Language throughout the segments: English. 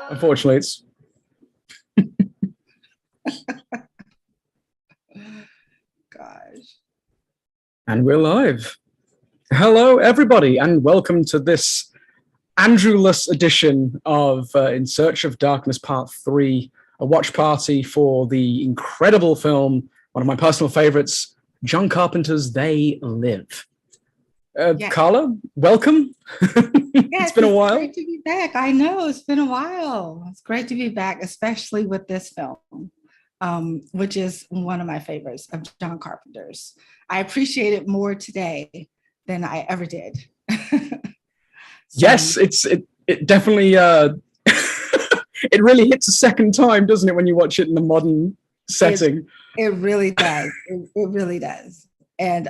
Unfortunately, it's Gosh. and we're live. Hello, everybody, and welcome to this Andrew-less edition of In Search of Darkness Part 3, a watch party for the incredible film, one of my personal favorites, John Carpenter's They Live. Yeah. Carla, welcome. Yes, It's been a while. Great to be back. I know it's been a while. It's great to be back, especially with this film, which is one of my favorites of John Carpenter's. I appreciate it more today than I ever did. Yes, it definitely it really hits a second time, doesn't it, when you watch it in the modern setting? It really does. It really does. And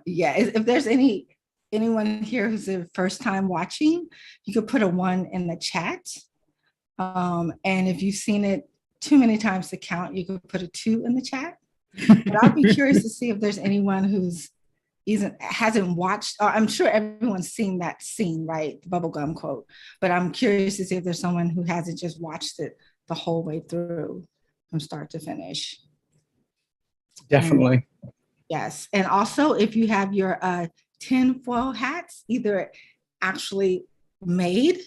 yeah, if there's anyone here who's the first time watching, you could put a 1 in the chat. And if you've seen it too many times to count, you could put a 2 in the chat. But I'd be curious to see if there's anyone who's hasn't watched. I'm sure everyone's seen that scene, right? The bubblegum quote. But I'm curious to see if there's someone who hasn't just watched it the whole way through from start to finish. Definitely. Yes. And also, if you have your tinfoil hats, either actually made.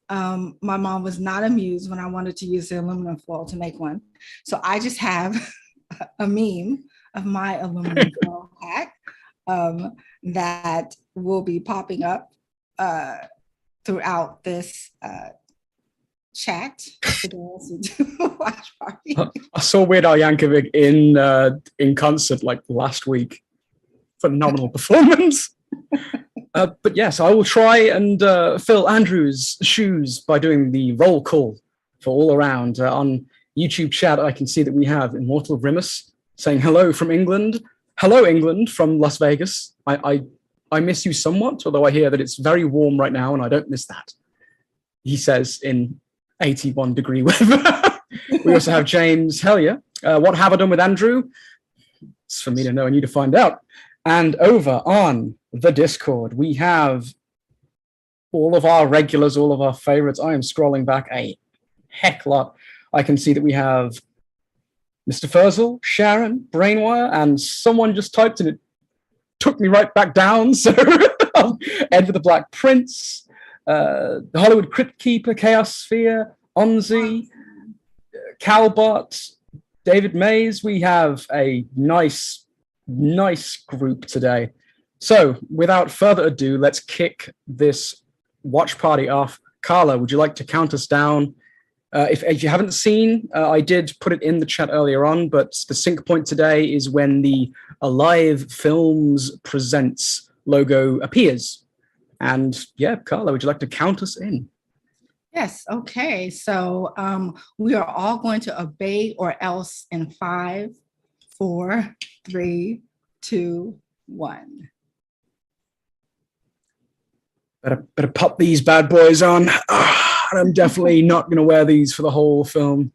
My mom was not amused when I wanted to use the aluminum foil to make one. So I just have a meme of my aluminum foil hat that will be popping up throughout this chat for those who do watch party. I saw Weird Al Yankovic in concert like last week. Phenomenal performance. But yes, I will try and fill Andrew's shoes by doing the roll call for all around. On YouTube chat, I can see that we have Immortal Grimace saying hello from England. Hello, England, from Las Vegas. I miss you somewhat, although I hear that it's very warm right now, and I don't miss that. He says in 81-degree weather. We also have James Hellier. What have I done with Andrew? It's for me to know and you to find out. And over on the Discord, we have all of our regulars, all of our favorites. I am scrolling back a heck lot. I can see that we have Mr. Furzel, Sharon, Brainwire, and someone just typed and it took me right back down. So Ed with the Black Prince, the Hollywood Crypt Keeper, Chaos Sphere, Onzi, Calbot, David Mays. We have a nice group today. So without further ado, let's kick this watch party off. Carla, would you like to count us down? If you haven't seen, I did put it in the chat earlier on, but the sync point today is when the Alive Films Presents logo appears. And yeah, Carla, would you like to count us in? Yes, okay. So we are all going to obey or else in 5, 4, 3, 2, 1. Better pop these bad boys on. I'm definitely not going to wear these for the whole film.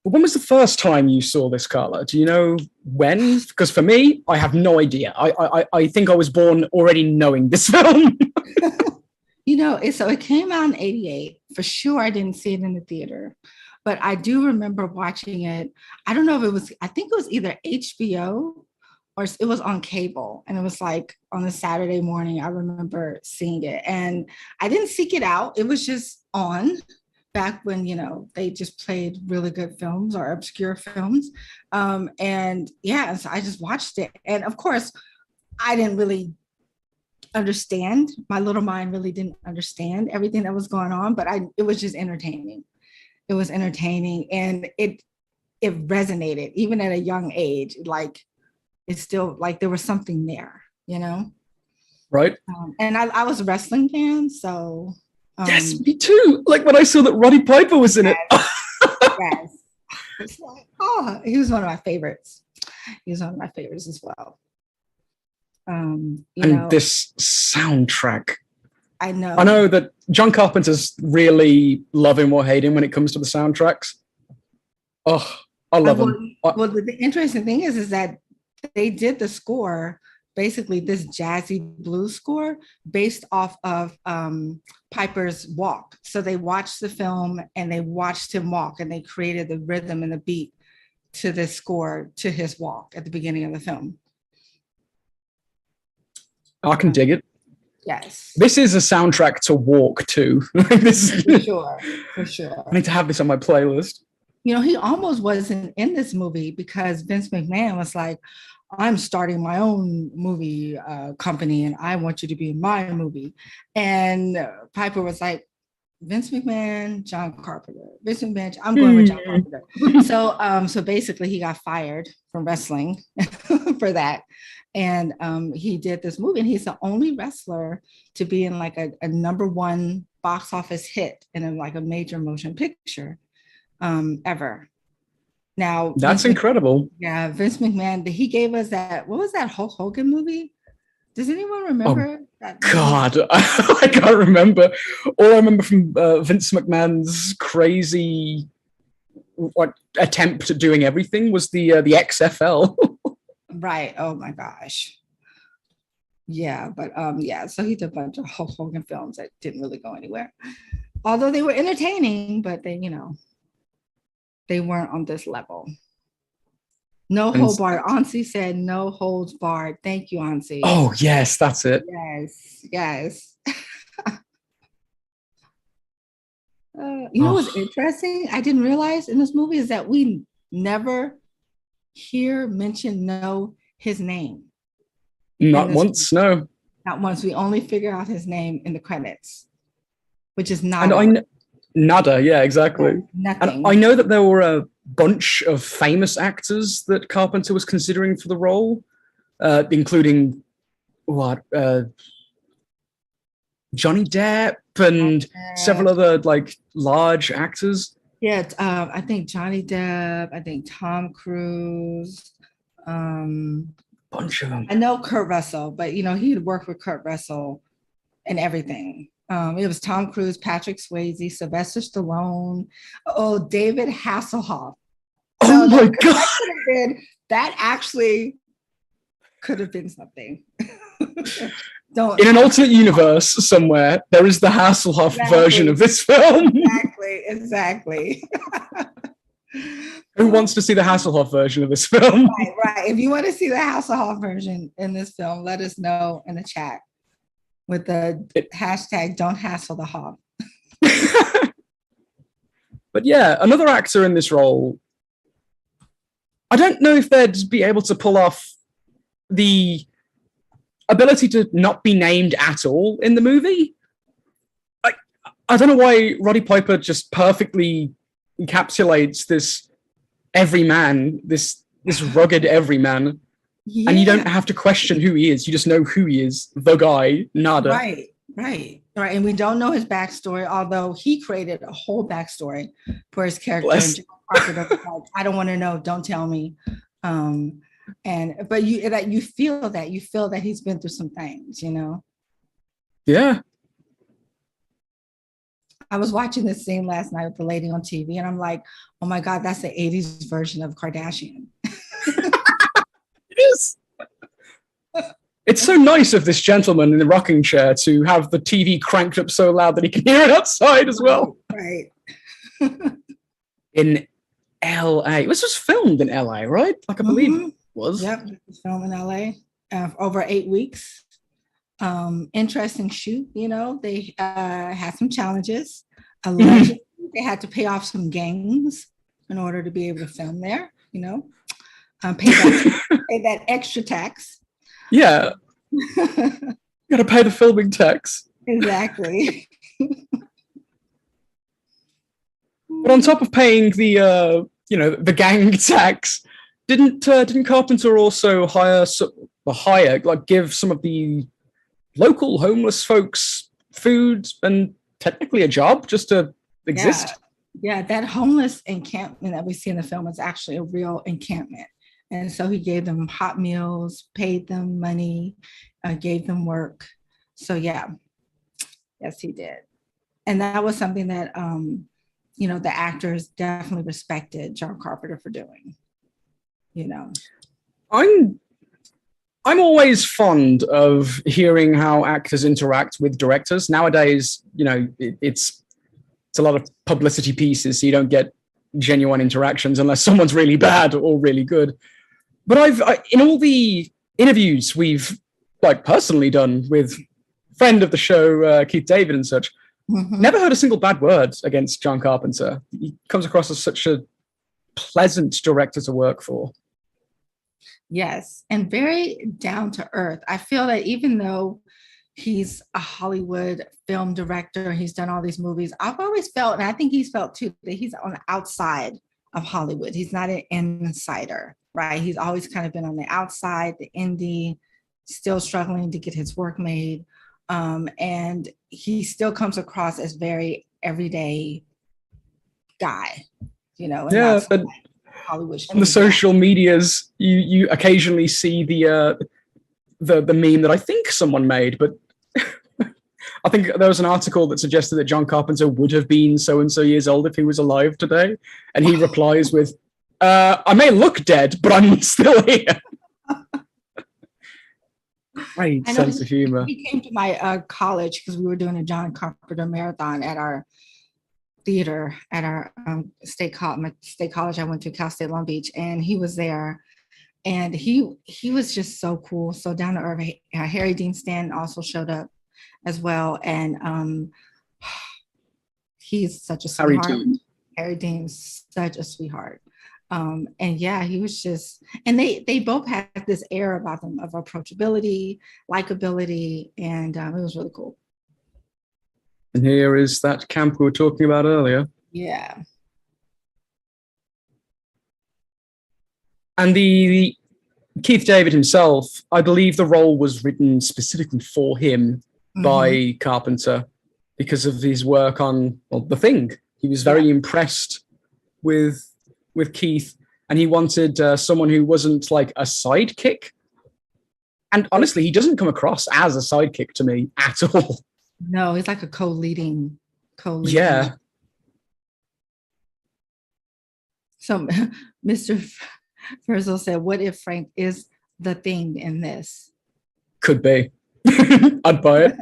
But when was the first time you saw this, Carla? Do you know when? Because for me, I have no idea. I think I was born already knowing this film. You know, so it came out in 88. For sure, I didn't see it in the theater. But I do remember watching it. I don't know if it was, I think it was either HBO or it was on cable. And it was like on a Saturday morning, I remember seeing it. And I didn't seek it out. It was just on back when, you know, they just played really good films or obscure films. And yeah, so I just watched it. And of course, I didn't really understand. My little mind really didn't understand everything that was going on, but it was just entertaining. It was entertaining and it resonated even at a young age. Like it's still like there was something there, you know? Right. And I was a wrestling fan, so. Yes, me too. Like when I saw that Roddy Piper was in it. Yes. It's like, oh, he was one of my favorites. He was one of my favorites as well. You know, this soundtrack. I know. I know that John Carpenter's really love him or hate him when it comes to the soundtracks. Oh, I love him. Well, the interesting thing is that they did the score basically this jazzy blues score based off of Piper's walk. So they watched the film and they watched him walk, and they created the rhythm and the beat to this score to his walk at the beginning of the film. I can dig it. Yes. This is a soundtrack to walk to. For sure. For sure. I need to have this on my playlist. You know, he almost wasn't in this movie because Vince McMahon was like, I'm starting my own movie company and I want you to be in my movie. And Piper was like, Vince McMahon, John Carpenter. Vince McMahon, I'm going with John Carpenter. So basically he got fired from wrestling for that. And he did this movie, and he's the only wrestler to be in like a #1 box office hit in like a major motion picture ever. Now that's incredible. Yeah, Vince McMahon, he gave us that. What was that Hulk Hogan movie? Does anyone remember that movie? God, I can't remember. All I remember from Vince McMahon's crazy attempt at doing everything was the XFL. Right. Oh my gosh. Yeah, but yeah, so he did a bunch of Hulk Hogan films that didn't really go anywhere. Although they were entertaining, but they, they weren't on this level. No holds barred. Ansi said no holds barred. Thank you, Ansi. Oh, yes, that's it. Yes. You know what's interesting? I didn't realize in this movie is that we never know his name. Not once, no. Not once. We only figure out his name in the credits, which is not. Nada, yeah, exactly. Nothing. And I know that there were a bunch of famous actors that Carpenter was considering for the role, including Johnny Depp and several other like large actors. Yeah, I think Johnny Depp, I think Tom Cruise. Bunch of them. I know Kurt Russell, but he had worked with Kurt Russell and everything. It was Tom Cruise, Patrick Swayze, Sylvester Stallone, David Hasselhoff. Oh my God. That actually could have been something. In an alternate universe somewhere, there is the Hasselhoff version of this film. Exactly. Who wants to see the Hasselhoff version of this film? Right. If you want to see the Hasselhoff version in this film, let us know in the chat with the hashtag Don't Hassle the Hoff. But yeah, another actor in this role, I don't know if they'd be able to pull off the ability to not be named at all in the movie. I don't know why Roddy Piper just perfectly encapsulates this everyman, this rugged everyman, and you don't have to question who he is. You just know who he is, the guy, Nada. Right. And we don't know his backstory, although he created a whole backstory for his character. I don't want to know. Don't tell me. But you feel that he's been through some things, Yeah. I was watching this scene last night with the lady on TV, and I'm like, oh my God, that's the 80s version of Kardashian. It is. It's so nice of this gentleman in the rocking chair to have the TV cranked up so loud that he can hear it outside as well. Right. In LA. This was filmed in LA, right? Like I believe it was. Yep, it was filmed in LA over 8 weeks. Interesting shoot, they had some challenges. Allegedly, they had to pay off some gangs in order to be able to film there, pay that extra tax. Yeah. You gotta pay the filming tax. Exactly. But on top of paying the gang tax, didn't Carpenter also give some of the local homeless folks food and technically a job just to exist? Yeah, that homeless encampment that we see in the film is actually a real encampment. And so he gave them hot meals, paid them money, gave them work. So yeah, yes, he did. And that was something that, the actors definitely respected John Carpenter for doing, I'm always fond of hearing how actors interact with directors. Nowadays, it's a lot of publicity pieces, so you don't get genuine interactions unless someone's really bad or really good. But in all the interviews we've like personally done with friend of the show, Keith David and such, never heard a single bad word against John Carpenter. He comes across as such a pleasant director to work for. Yes, and very down to earth. I feel that even though he's a Hollywood film director, he's done all these movies, I've always felt, and I think he's felt too, that he's on the outside of Hollywood. He's not an insider, right? He's always kind of been on the outside, the indie, still struggling to get his work made. And he still comes across as very everyday guy, and yeah, but Hollywood on the social medias, you occasionally see the meme that I think someone made, but I think there was an article that suggested that John Carpenter would have been so and so years old if he was alive today, and he replies with, "I may look dead, but I'm still here." Great sense of humor. He came to my college because we were doing a John Carpenter marathon at our theater at our state college. I went to Cal State Long Beach, and he was there, and he was just so cool, so down to earth. Harry Dean Stanton also showed up as well, and he's such a sweetheart. Harry Dean's such a sweetheart. And yeah, he was just, and they both had this air about them of approachability, likability, and it was really cool. And here is that camp we were talking about earlier. Yeah. And the Keith David himself, I believe the role was written specifically for him by Carpenter because of his work on The Thing. He was very impressed with Keith, and he wanted someone who wasn't like a sidekick. And honestly, he doesn't come across as a sidekick to me at all. No, he's like a co-leading. Yeah. So Mr. Furzel said, what if Frank is the Thing in this? Could be. I'd buy it.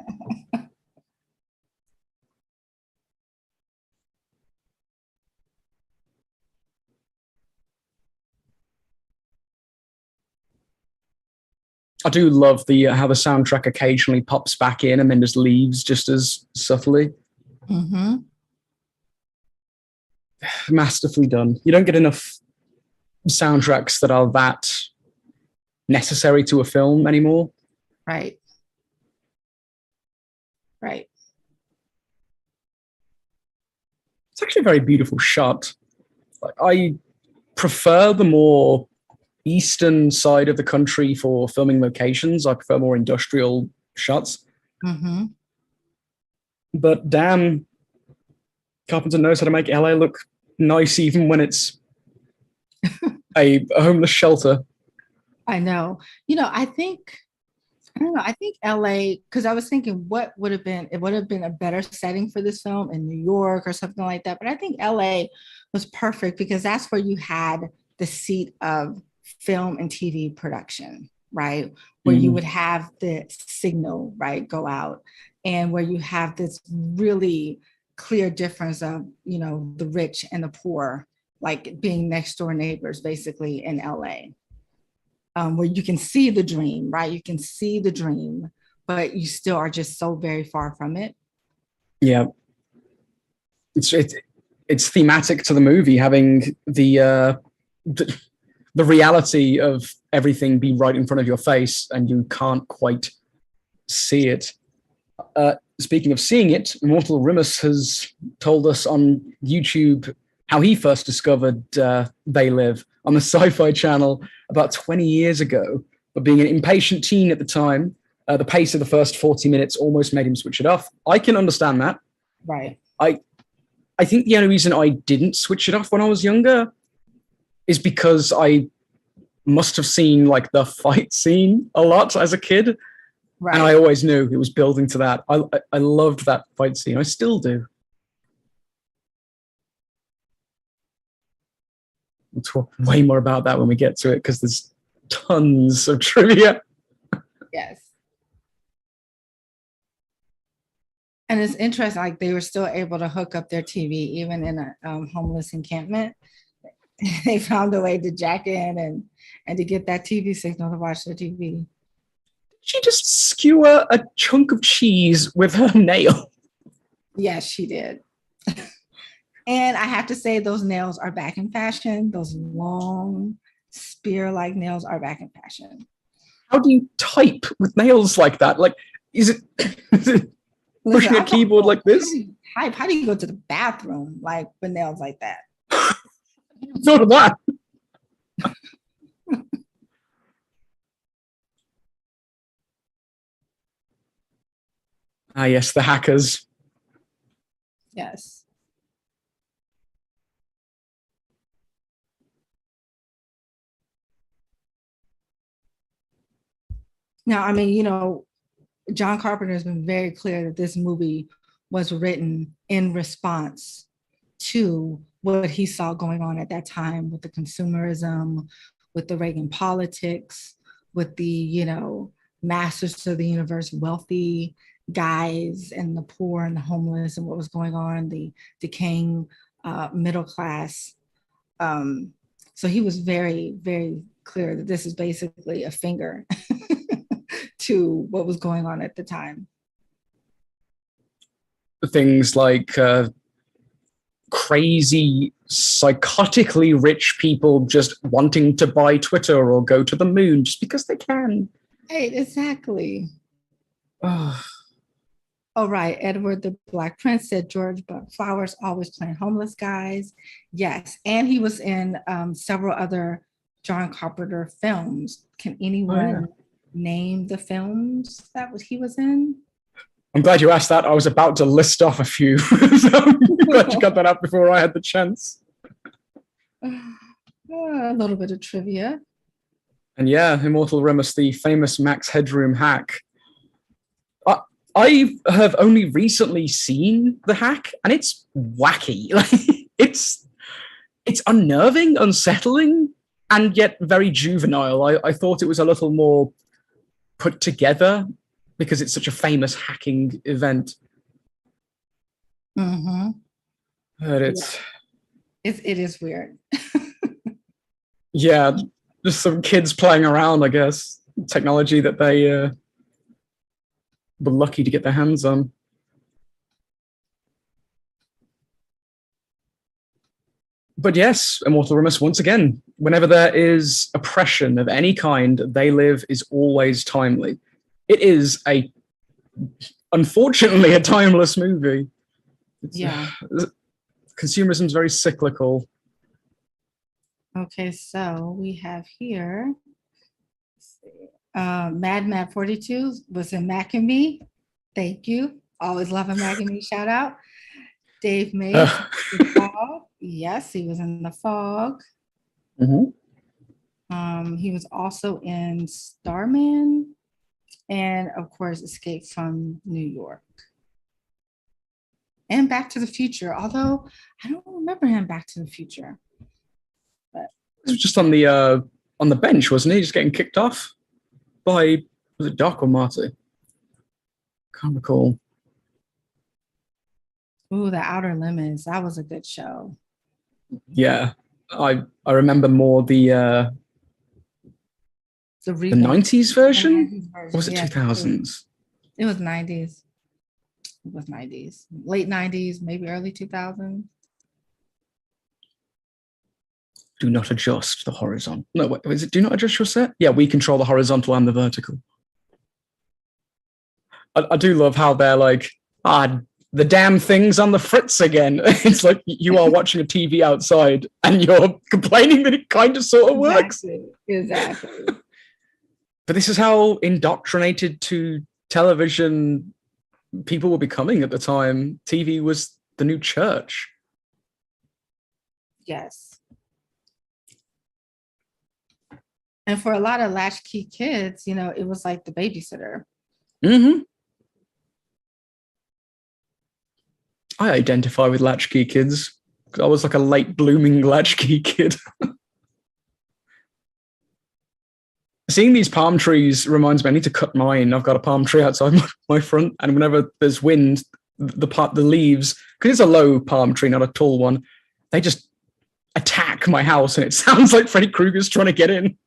I do love how the soundtrack occasionally pops back in and then just leaves just as subtly. Masterfully done. You don't get enough soundtracks that are that necessary to a film anymore. Right. It's actually a very beautiful shot. I prefer the more eastern side of the country for filming locations. I prefer more industrial shots. But damn, Carpenter knows how to make LA look nice even when it's a homeless shelter. I know. I think LA, because I was thinking it would have been a better setting for this film in New York or something like that. But I think LA was perfect because that's where you had the seat of film and TV production, right? Where you would have the signal, right, go out, and where you have this really clear difference of, the rich and the poor, like being next door neighbors, basically in LA, where you can see the dream, right? You can see the dream, but you still are just so very far from it. Yeah. It's thematic to the movie, having the reality of everything be right in front of your face and you can't quite see it. Speaking of seeing it, Immortal Rimus has told us on YouTube how he first discovered They Live on the Sci-Fi Channel about 20 years ago. But being an impatient teen at the time, the pace of the first 40 minutes almost made him switch it off. I can understand that. Right. I think the only reason I didn't switch it off when I was younger is because I must have seen like the fight scene a lot as a kid. Right. And I always knew it was building to that. I loved that fight scene. I still do. We'll talk way more about that when we get to it because there's tons of trivia. Yes. And it's interesting, like they were still able to hook up their TV even in a homeless encampment. They found a way to jack in and to get that TV signal to watch the TV. She just skewer a chunk of cheese with her nail. Yes, she did. And I have to say, those nails are back in fashion. Those long spear-like nails are back in fashion. How do you type with nails like that? Like, is it pushing a keyboard like this? How do you go to the bathroom like with nails like that? So do that. Ah, yes, the hackers. Yes. Now, I mean, John Carpenter has been very clear that this movie was written in response to what he saw going on at that time with the consumerism, with the Reagan politics, with the, masters of the universe, wealthy guys and the poor and the homeless and what was going on, the decaying middle class. So he was very, very clear that this is basically a finger to what was going on at the time. Things like crazy, psychotically rich people just wanting to buy Twitter or go to the moon just because they can. Right, exactly. Oh, right. Edward the Black Prince said George Flowers always playing homeless guys. Yes. And he was in several other John Carpenter films. Can anyone name the films that he was in? I'm glad you asked that. I was about to list off a few. So I'm glad you got that out before I had the chance. A little bit of trivia. And yeah, Immortal Remus, the famous Max Headroom hack. I have only recently seen the hack, and it's wacky. Like it's unnerving, unsettling, and yet very juvenile. I thought it was a little more put together because it's such a famous hacking event. Mm-hmm. But it is weird. Yeah, just some kids playing around, I guess. Technology that they were lucky to get their hands on. But yes, Immortal Remus, once again, whenever there is oppression of any kind, They Live is always timely. It is unfortunately, a timeless movie. Consumerism is very cyclical. Okay, so we have here, Mad 42 was in Mac and Me. Thank you. Always love a Mac and Me shout out. Dave Mays, The Fog. Yes, he was in The Fog. Mm-hmm. He was also in Starman and, of course, Escape from New York. And Back to the Future, although I don't remember him Back to the Future. But it was just on the bench, wasn't he? Just getting kicked off by, was it Doc or Marty? Can't recall. Ooh, The Outer Limits. That was a good show. Yeah, I remember more the 90s version? Or was it 2000s? It was 90s. It was 90s. Late 90s, maybe early 2000s. Do not adjust the horizontal. No, wait, is it do not adjust your set? Yeah, we control the horizontal and the vertical. I do love how they're like, the damn thing's on the fritz again. It's like you are watching a TV outside and you're complaining that it kind of sort of works. Exactly. But this is how indoctrinated to television people were becoming at the time. TV was the new church. Yes. And for a lot of latchkey kids, it was like the babysitter. Mm-hmm. I identify with latchkey kids. I was like a late blooming latchkey kid. Seeing these palm trees reminds me I need to cut mine. I've got a palm tree outside my front, and whenever there's wind, the leaves, because it's a low palm tree, not a tall one, they just attack my house, and it sounds like Freddy Krueger's trying to get in.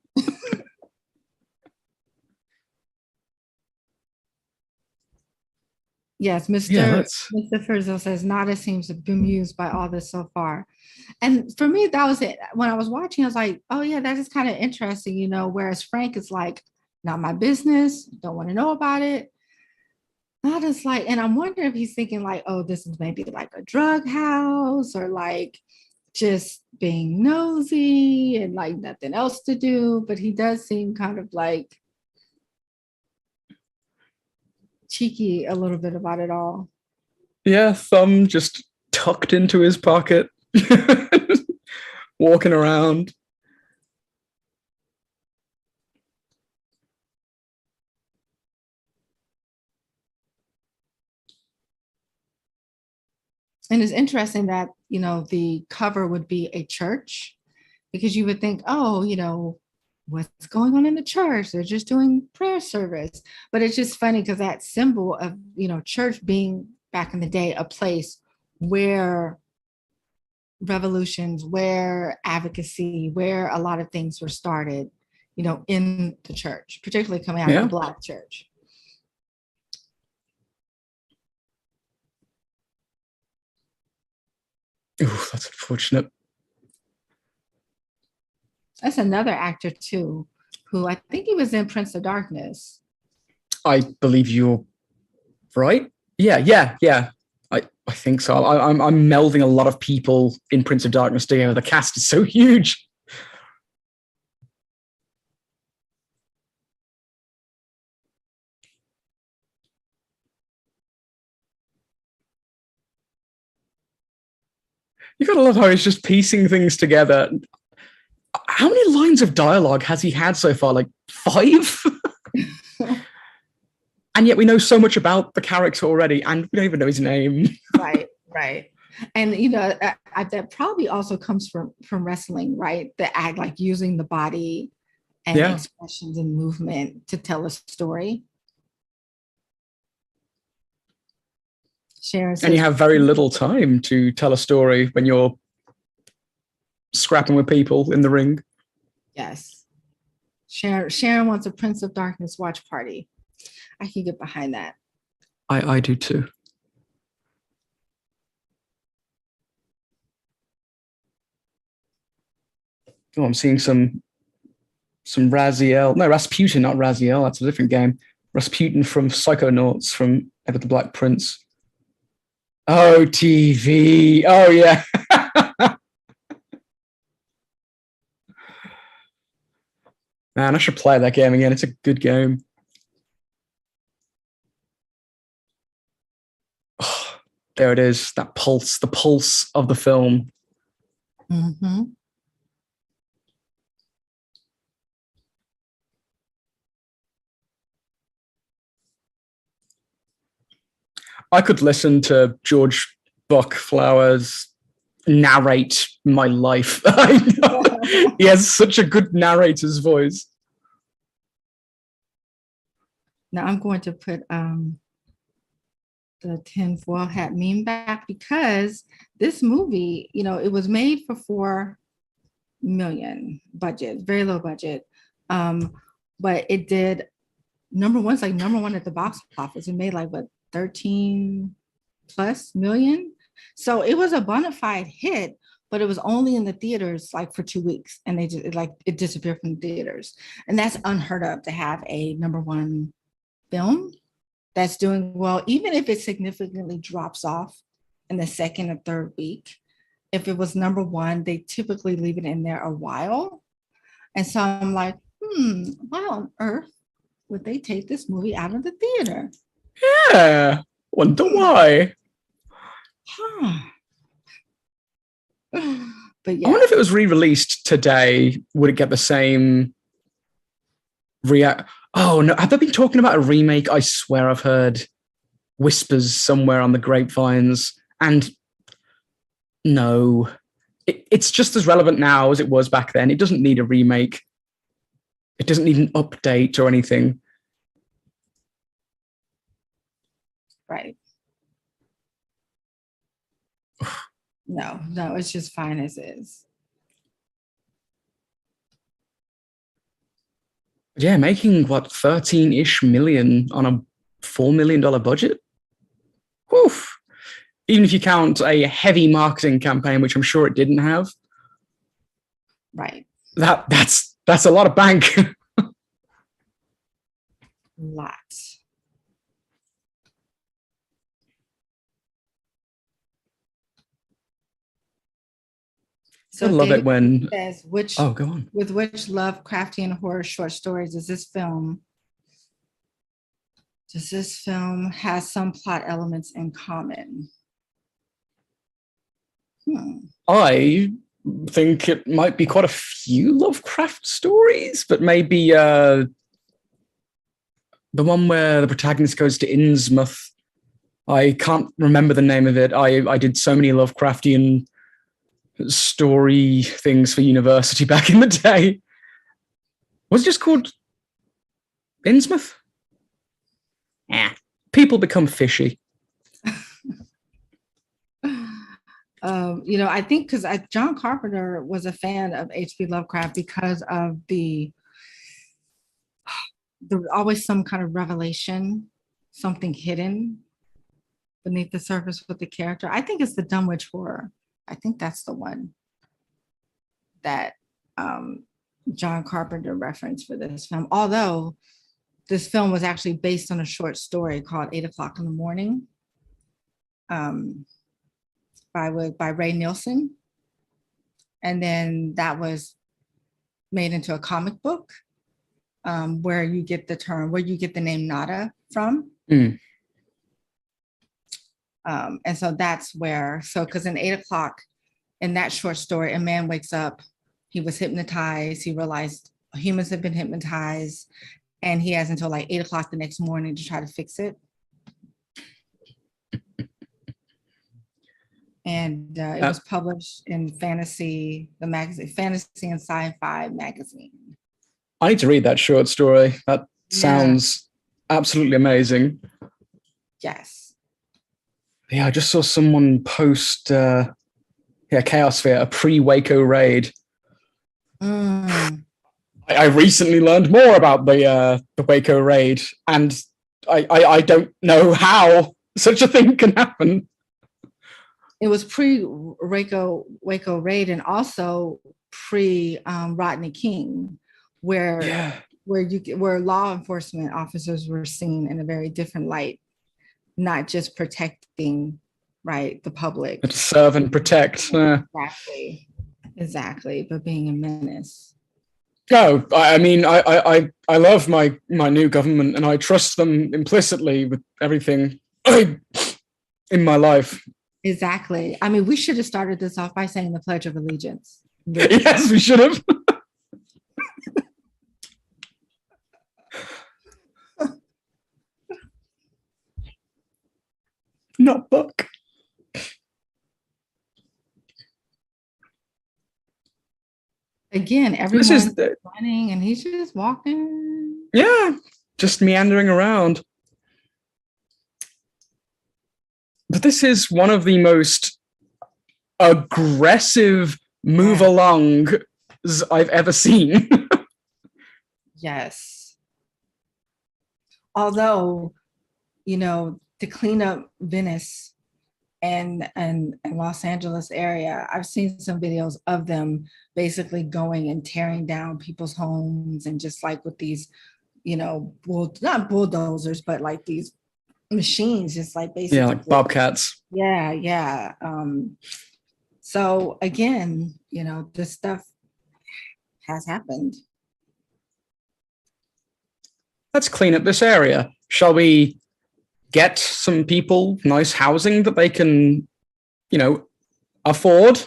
Yes, Mr. Frizzo says Nada seems bemused by all this so far. And for me, that was it. When I was watching, I was like, oh yeah, that is kind of interesting, whereas Frank is like, not my business, don't want to know about it. Nada's like, and I'm wondering if he's thinking like, oh, this is maybe like a drug house or like just being nosy and like nothing else to do. But he does seem kind of like cheeky a little bit about it all. Yeah, thumb just tucked into his pocket, walking around. And it's interesting that, the cover would be a church, because you would think, oh, what's going on in the church? They're just doing prayer service. But it's just funny because that symbol of, church being back in the day, a place where revolutions, where advocacy, where a lot of things were started, in the church, particularly coming out of the Black church. Ooh, that's unfortunate. That's another actor too, who I think he was in Prince of Darkness. I believe you're right. Yeah. I think so. I'm melding a lot of people in Prince of Darkness together. The cast is so huge. You gotta love how he's just piecing things together. How many lines of dialogue has he had so far? Like 5? And yet we know so much about the character already, and we don't even know his name. Right. And that probably also comes from wrestling, right? The act, like using the body and expressions and movement to tell a story. Sharon says, and you have very little time to tell a story when you're scrapping with people in the ring. Yes. Sharon wants a Prince of Darkness watch party. I can get behind that. I do too. Oh, I'm seeing some Raziel. No, Rasputin, not Raziel. That's a different game. Rasputin from Psychonauts from Ever the Black Prince. Oh, TV. Oh, yeah. Man, I should play that game again. It's a good game. Oh, there it is. That pulse, the pulse of the film. Mm-hmm. I could listen to George Buckflowers narrate my life. He has such a good narrator's voice. Now I'm going to put the tinfoil hat meme back, because this movie, it was made for $4 million budget, very low budget. But it did number one at the box office. It made like what, 13 plus million. So it was a bona fide hit, but it was only in the theaters like for 2 weeks, and they just it disappeared from the theaters. And that's unheard of, to have a number one film that's doing well, even if it significantly drops off in the second or third week. If it was number one, they typically leave it in there a while. And so I'm like, why on earth would they take this movie out of the theater? Yeah, wonder why. But yeah, I wonder if it was re-released today, would it get the same react? Oh no, have they been talking about a remake? I swear I've heard whispers somewhere on the grapevines, and no, it's just as relevant now as it was back then. It doesn't need a remake. It doesn't need an update or anything. Right. No, it's just fine as is. Yeah, making what, 13-ish million on a $4 million budget. Woof. Even if you count a heavy marketing campaign, which I'm sure it didn't have. Right. That's a lot of bank. Lots. So I love it when says oh, go on. With which Lovecraftian horror short stories does this film has some plot elements in common? I think it might be quite a few Lovecraft stories, but maybe the one where the protagonist goes to Innsmouth. I can't remember the name of it. I did so many Lovecraftian story things for university back in the day. Was it just called Innsmouth? Yeah, people become fishy. I think because John Carpenter was a fan of H.P. Lovecraft because of the always some kind of revelation, something hidden beneath the surface with the character. I think it's the Dunwich Horror. I think that's the one that John Carpenter referenced for this film. Although this film was actually based on a short story called 8 o'clock in the morning by Ray Nielsen. And then that was made into a comic book where you get the name Nada from. And so that's where, because in 8 o'clock in that short story, a man wakes up, he was hypnotized, he realized humans have been hypnotized, and he has until like 8 o'clock the next morning to try to fix it. And it was published in Fantasy and Sci-Fi magazine. I need to read that short story. That sounds absolutely amazing. Yes. Yeah, I just saw someone post Chaosphere, a pre-Waco raid. I recently learned more about the Waco raid, and I don't know how such a thing can happen. It was pre-Waco raid and also pre-Rodney King, where law enforcement officers were seen in a very different light, not just protecting, right, the public. To serve and protect. Exactly, but being a menace. No, I mean, I love my new government, and I trust them implicitly with everything in my life. Exactly. I mean, we should have started this off by saying the Pledge of Allegiance. Yes, we should have. Not Buck. Again, everyone's running and he's just walking. Yeah, just meandering around. But this is one of the most aggressive move alongs I've ever seen. Yes. Although, to clean up Venice and Los Angeles area, I've seen some videos of them basically going and tearing down people's homes, and just like with these, not bulldozers, but like these machines, just like basically like bobcats. Yeah. So again, this stuff has happened. Let's clean up this area. Shall we get some people nice housing that they can, afford?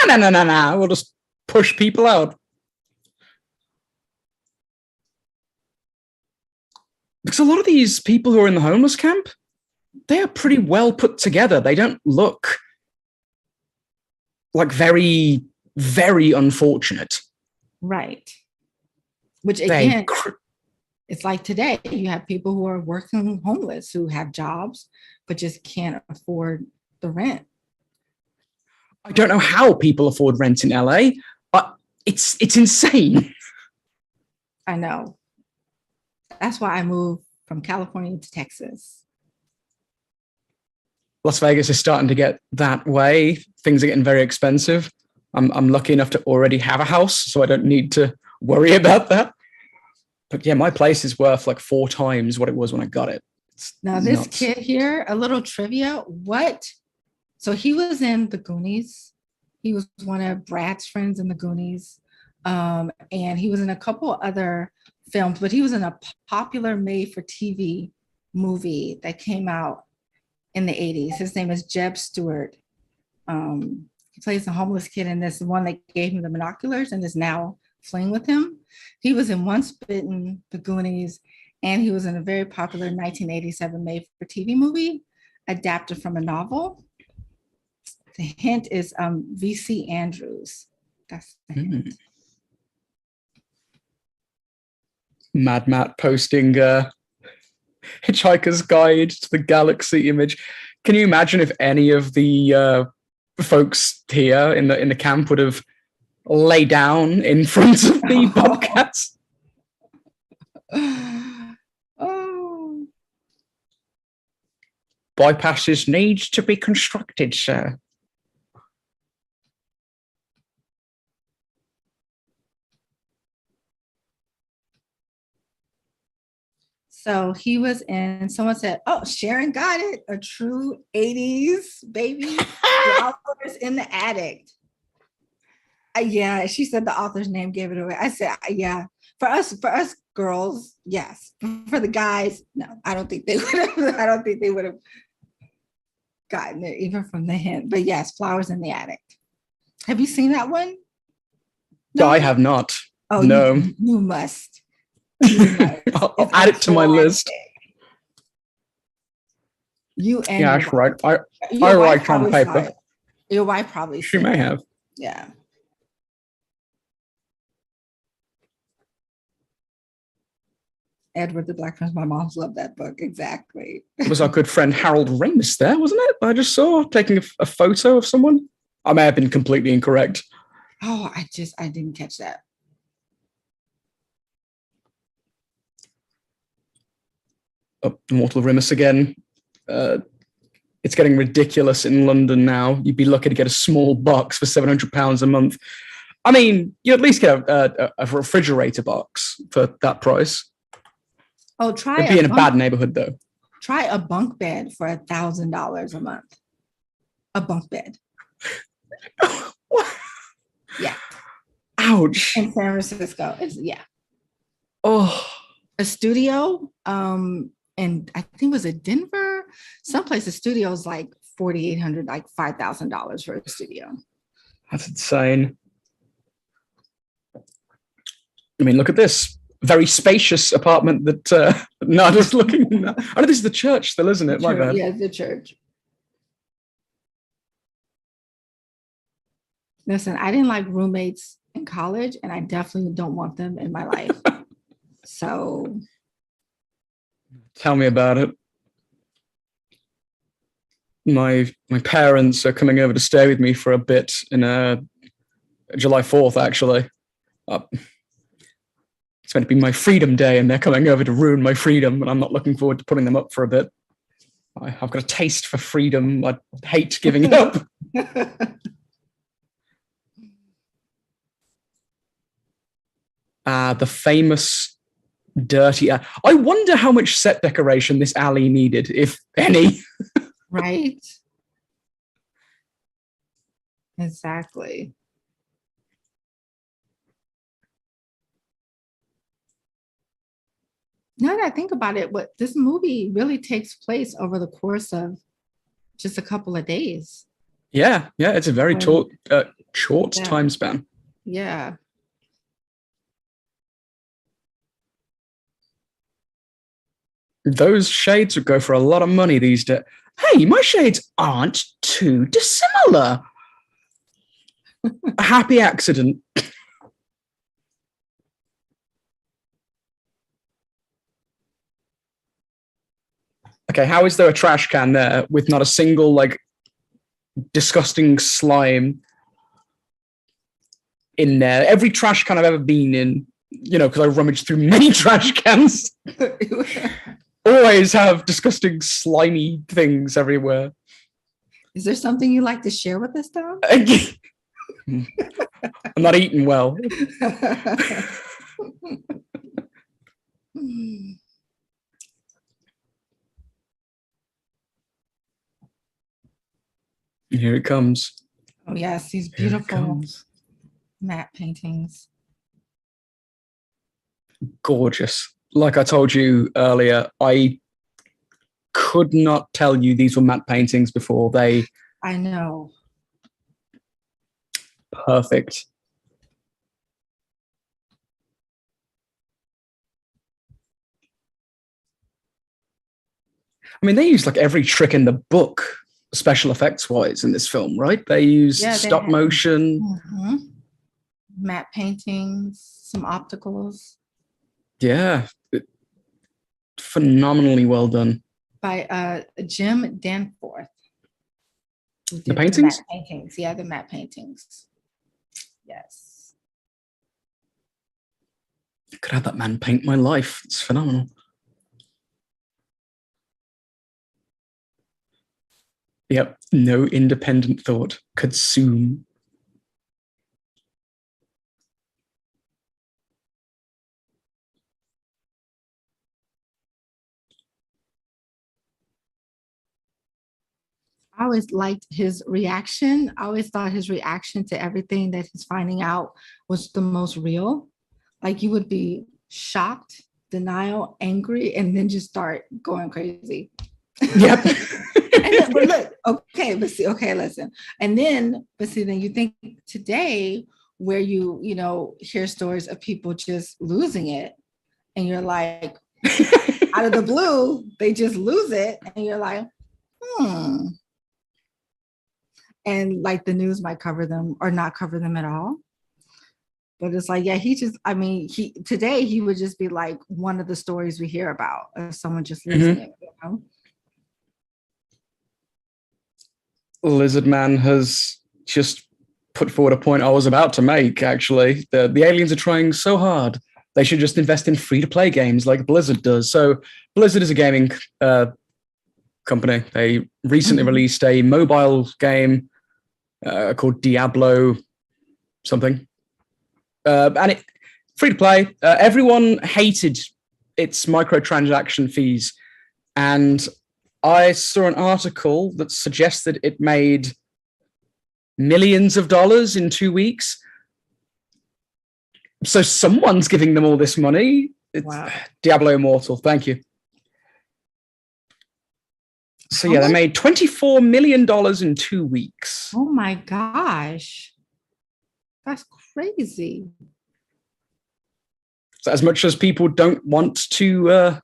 No. We'll just push people out. Because a lot of these people who are in the homeless camp, they are pretty well put together. They don't look like very, very unfortunate. Right. which They again, it's like today, you have people who are working homeless who have jobs, but just can't afford the rent. I don't know how people afford rent in LA, but it's insane. I know. That's why I moved from California to Texas. Las Vegas is starting to get that way. Things are getting very expensive. I'm lucky enough to already have a house, so I don't need to worry about that. But yeah, my place is worth like 4 times what it was when I got it. It's now, this nuts. Kid here, a little trivia. What? So he was in The Goonies. He was one of Brad's friends in The Goonies. And he was in a couple other films, but he was in a popular made-for-TV movie that came out in the 80s. His name is Jeb Stewart. He plays a homeless kid in this, one that gave him the binoculars and is now fleeing with him. He was in Once Bitten, The Goonies, and he was in a very popular 1987 made-for-TV movie adapted from a novel. The hint is V.C. Andrews. That's the hint. Mad Matt posting Hitchhiker's Guide to the Galaxy image. Can you imagine if any of the folks here in the camp would have lay down in front of the Bobcats? Oh. Bypasses need to be constructed, sir. So he was in, someone said, oh, Sharon got it. A true 80s baby. Flowers in the Attic. Yeah, she said the author's name gave it away. I said, yeah. For us girls, yes. For the guys, no. I don't think they would have gotten it even from the hint. But yes, Flowers in the Attic. Have you seen that one? No, I have not. Oh, no. You must. I'll add it to my list. You and yeah, that's right. I write on paper. Your wife probably. She may have. Yeah. Edward the Black Prince. My mom's loved that book. Exactly. It was our good friend Harold Ramis there, wasn't it? I just saw taking a photo of someone. I may have been completely incorrect. Oh, I didn't catch that. Immortal Rimus again. It's getting ridiculous in London now. You'd be lucky to get a small box for £700 a month. I mean, you at least get a refrigerator box for that price. Oh, try It'd be in a bad neighborhood though. Try a bunk bed for $1,000 a month. A bunk bed. Yeah. Ouch. In San Francisco. Yeah. Oh. A studio. And I think was it Denver? Someplace the studio is like $4,800, like $5,000 for a studio. That's insane. I mean, look at this very spacious apartment that Nada's looking at. Oh, this is the church still, isn't it? My bad. Yeah, the church. Listen, I didn't like roommates in college, and I definitely don't want them in my life. So. Tell me about it. My parents are coming over to stay with me for a bit in July 4th, actually. It's meant to be my freedom day, and they're coming over to ruin my freedom, and I'm not looking forward to putting them up for a bit. I've got a taste for freedom. I hate giving it up. The famous dirty. I wonder how much set decoration this alley needed, if any. Right. Exactly. Now that I think about it, what this movie really takes place over the course of just a couple of days. Yeah, it's a very short time span. Yeah. Those shades would go for a lot of money these days. Hey, my shades aren't too dissimilar. A happy accident. Okay, how is there a trash can there with not a single like disgusting slime in there? Every trash can I've ever been in, you know, because I rummaged through many trash cans, always have disgusting slimy things everywhere. Is there something you like to share with us, though? I'm not eating well. Here it comes. Oh, yes, these beautiful matte paintings. Gorgeous. Like I told you earlier, I could not tell you these were matte paintings before. I know. Perfect. I mean, they use like every trick in the book, special effects wise, in this film, right? They use stop motion, matte paintings, some opticals. Yeah, phenomenally well done. By Jim Danforth. The paintings? The matte paintings. Yeah, the matte paintings. Yes. I could have that man paint my life. It's phenomenal. Yep, no independent thought. Consume. I always liked his reaction. I always thought his reaction to everything that he's finding out was the most real. Like you would be shocked, denial, angry, and then just start going crazy. Yep. Then, but look, okay, but see, okay, listen. And then, but see, then you think today where you hear stories of people just losing it, and you're like, out of the blue, they just lose it, and you're like, and like the news might cover them or not cover them at all. But it's like, yeah, today he would just be like one of the stories we hear about of someone just losing it, you know? Lizard Man has just put forward a point I was about to make, actually. The aliens are trying so hard. They should just invest in free-to-play games like Blizzard does. So Blizzard is a gaming company. They recently released a mobile game called Diablo something. And it free-to-play. Everyone hated its microtransaction fees. And I saw an article that suggested it made millions of dollars in 2 weeks. So someone's giving them all this money. It's wow. Diablo Immortal. Thank you. So yeah, they made $24 million in 2 weeks. Oh my gosh. That's crazy. So as much as people don't want to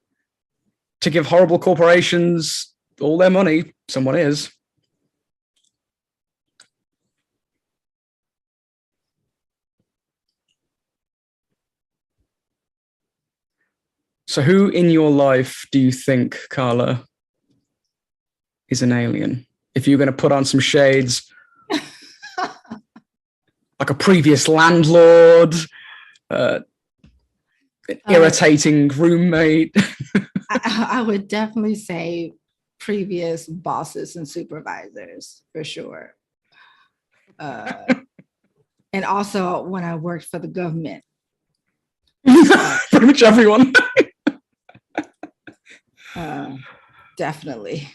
give horrible corporations all their money, someone is. So who in your life do you think, Carla, is an alien? If you're going to put on some shades, like a previous landlord, irritating roommate. I would definitely say previous bosses and supervisors for sure. And also when I worked for the government. Pretty much everyone. Definitely.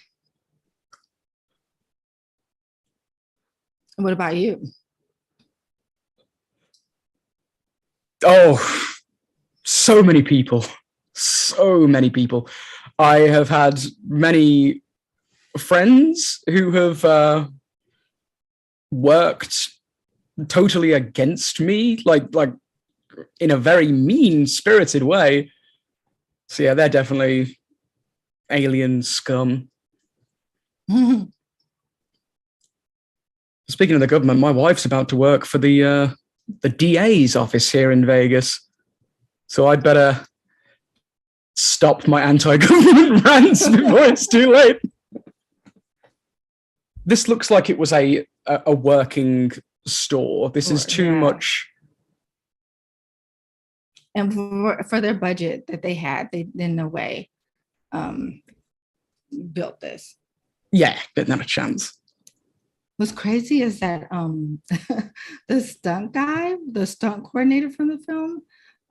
What about you? Oh, so many people. So many people. I have had many friends who have worked totally against me, like in a very mean-spirited way. So yeah, they're definitely alien scum. Speaking of the government, my wife's about to work for the DA's office here in Vegas. So I'd better stop my anti-government rants before it's too late. This looks like it was a working store. This is too much. And for their budget that they had, they in no way built this. Yeah, didn't have a chance. What's crazy is that the stunt guy, the stunt coordinator from the film,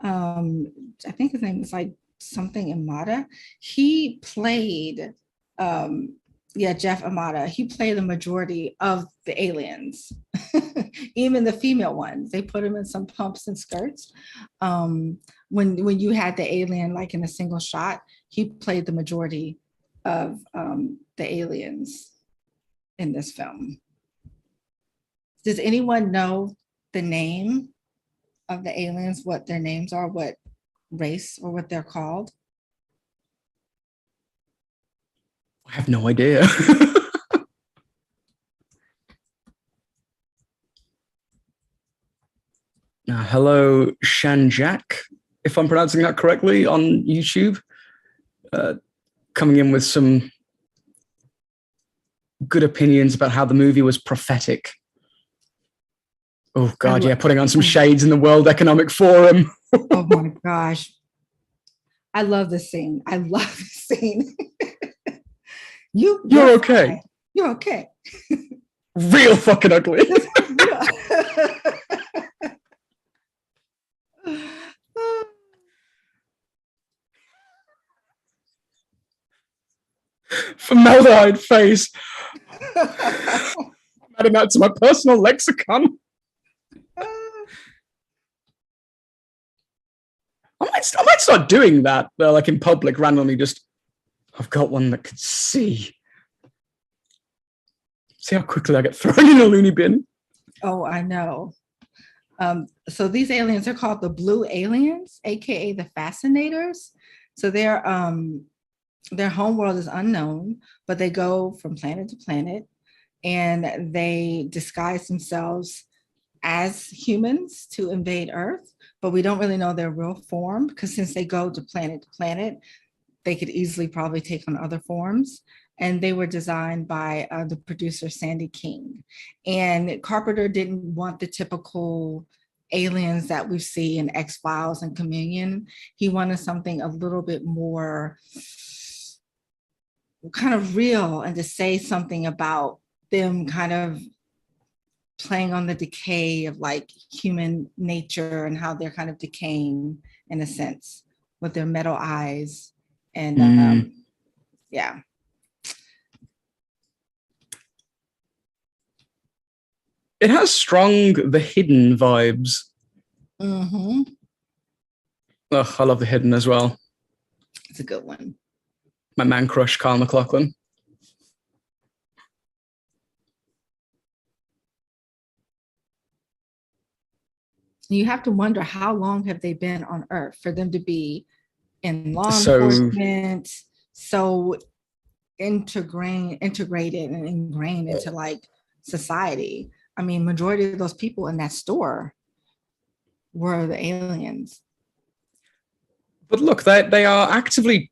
I think his name is like something Amata. He played, Jeff Amata. He played the majority of the aliens, even the female ones. They put him in some pumps and skirts. When you had the alien like in a single shot, he played the majority of the aliens in this film. Does anyone know the name of the aliens, what their names are, what race or what they're called? I have no idea. Now, hello, Shanjak, if I'm pronouncing that correctly, on YouTube. Coming in with some good opinions about how the movie was prophetic. Oh God, yeah, putting on some shades in the World Economic Forum. Oh my gosh. I love this scene. I love this scene. You're okay. Fine. You're okay. Real fucking ugly. Formaldehyde face. I'm adding that to my personal lexicon. I might start doing that, like in public, randomly. Just, I've got one that could see. See how quickly I get thrown in a loony bin. Oh, I know. So these aliens are called the blue aliens, aka the fascinators. So their homeworld is unknown, but they go from planet to planet, and they disguise themselves as humans to invade Earth, but we don't really know their real form, because since they go to planet, they could easily probably take on other forms. And they were designed by the producer, Sandy King. And Carpenter didn't want the typical aliens that we see in X-Files and Communion. He wanted something a little bit more kind of real, and to say something about them kind of playing on the decay of like human nature and how they're kind of decaying in a sense with their metal eyes. And yeah. It has strong The Hidden vibes. Mm-hmm. Oh, I love The Hidden as well. It's a good one. My man crush, Kyle MacLachlan. You have to wonder, how long have they been on Earth for them to be in law enforcement, so integrated and ingrained into like society? I mean, majority of those people in that store were the aliens. But look, they are actively,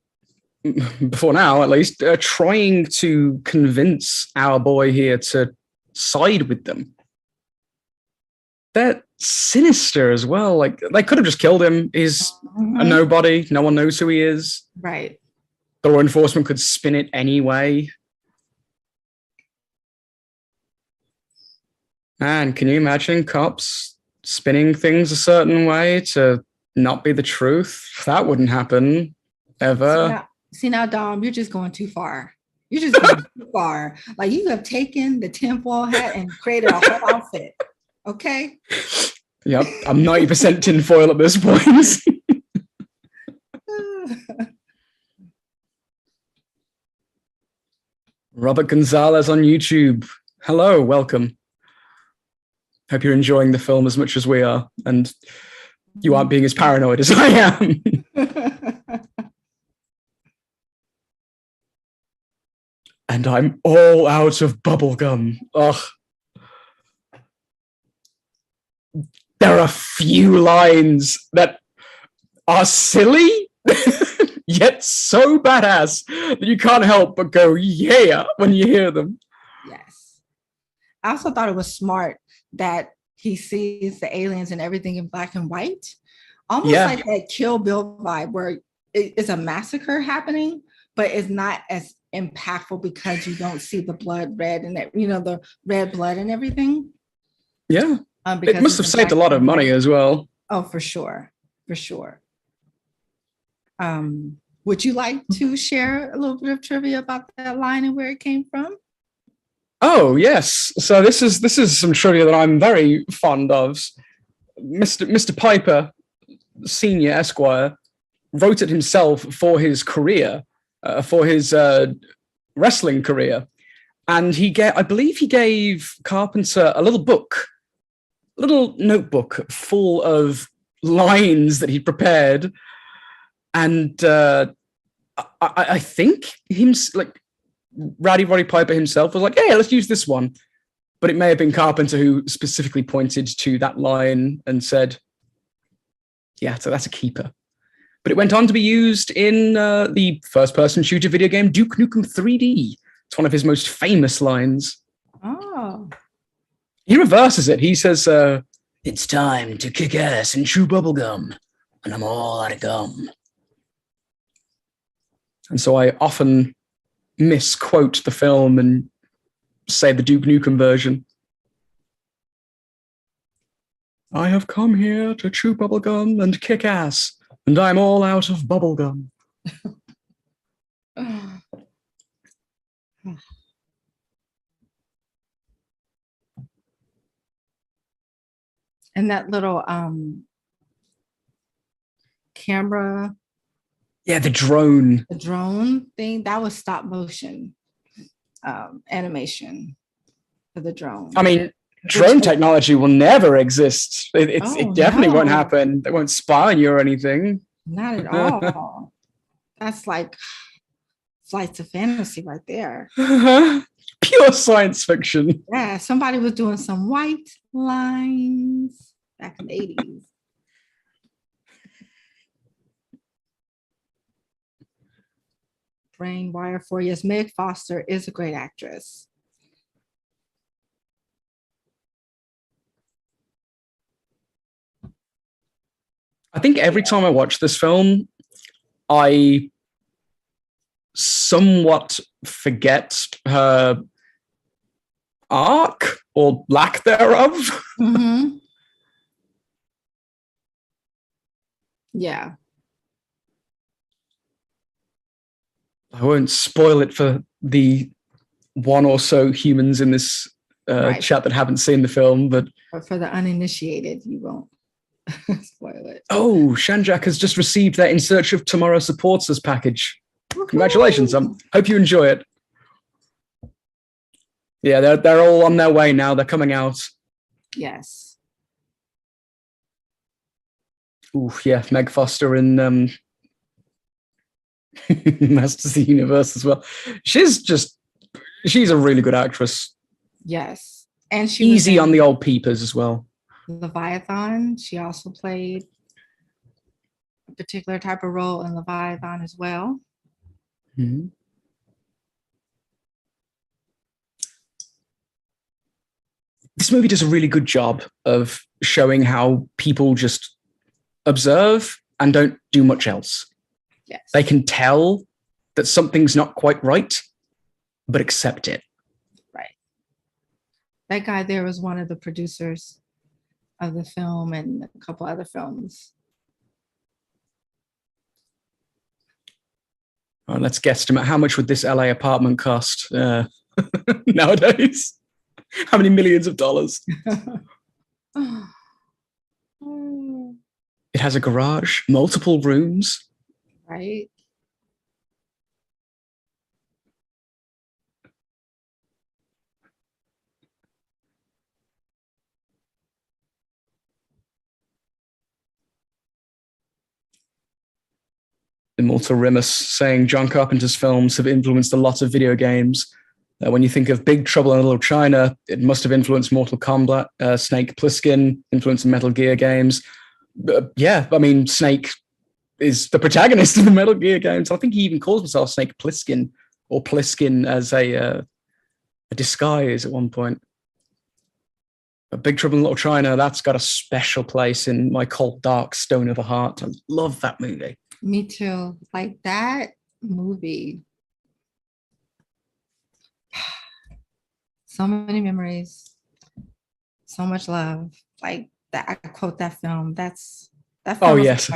before now at least, trying to convince our boy here to side with them. They're sinister as well. Like, they could have just killed him. He's a nobody. No one knows who he is. Right. The law enforcement could spin it anyway. Man, can you imagine cops spinning things a certain way to not be the truth? That wouldn't happen ever. See now, Dom, you're just going too far. You're just going too far. Like, you have taken the tinfoil hat and created a whole outfit. Okay? Yep, I'm 90% tinfoil at this point. Robert Gonzalez on YouTube. Hello, welcome. Hope you're enjoying the film as much as we are, and you aren't being as paranoid as I am. And I'm all out of bubblegum. Ugh. There are a few lines that are silly. yet so badass that you can't help but go, yeah, when you hear them. Yes. I also thought it was smart that he sees the aliens and everything in black and white, almost like that Kill Bill vibe where it's a massacre happening, but it's not as impactful because you don't see the blood red and that, the red blood and everything. Yeah. It must have saved a lot of money as well. Oh, for sure. For sure. Would you like to share a little bit of trivia about that line and where it came from? Oh, yes. So this is some trivia that I'm very fond of. Mr. Piper, Senior Esquire, wrote it himself for his career, for his wrestling career. And I believe he gave Carpenter a little notebook full of lines that he prepared. And I think Roddy Piper himself was like, "Hey, let's use this one." But it may have been Carpenter who specifically pointed to that line and said, "Yeah, so that's a keeper." But it went on to be used in the first-person shooter video game Duke Nukem 3D. It's one of his most famous lines. Oh. He reverses it. He says, "It's time to kick ass and chew bubblegum, and I'm all out of gum." And so I often misquote the film and say the Duke Nukem version. "I have come here to chew bubblegum and kick ass, and I'm all out of bubblegum." And that little camera. Yeah, the drone thing, that was stop motion animation for the drone. I mean, drone technology will never exist. It definitely won't happen. They won't spy on you or anything. Not at all. That's like flights of fantasy right there. Pure science fiction. Yeah, somebody was doing some white lines back in the 80s. Brain wire for you. Yes, Meg Foster is a great actress. I think every time I watch this film, I somewhat forget her arc or lack thereof. Mm-hmm. Yeah. I won't spoil it for the one or so humans in this chat that haven't seen the film, but for the uninitiated, you won't spoil it. Oh, Shanjak has just received their In Search of Tomorrow Supports Us package. Woo-hoo! Congratulations. Hope you enjoy it. Yeah, they're all on their way now. They're coming out. Yes. Ooh, yeah, Meg Foster in Masters of the Universe as well. She's a really good actress. Yes. And she easy on the old peepers as well. Leviathan. She also played a particular type of role in Leviathan as well. Mm-hmm. This movie does a really good job of showing how people just observe and don't do much else. Yes. They can tell that something's not quite right, but accept it. Right. That guy there was one of the producers of the film and a couple other films. Well, let's guesstimate how much would this LA apartment cost nowadays? How many millions of dollars? It has a garage, multiple rooms. Right. Immortal Rimus saying John Carpenter's films have influenced a lot of video games. When you think of Big Trouble in Little China, it must have influenced Mortal Kombat. Snake Plissken influenced Metal Gear games. Yeah, I mean, Snake is the protagonist of the Metal Gear games. I think he even calls himself Snake Plissken, or Pliskin as a disguise at one point. But Big Trouble in Little China, that's got a special place in my cold, dark stone of a heart. I love that movie. Me too. Like that movie. So many memories. So much love. Like that. I quote that film. That film. Oh, yes.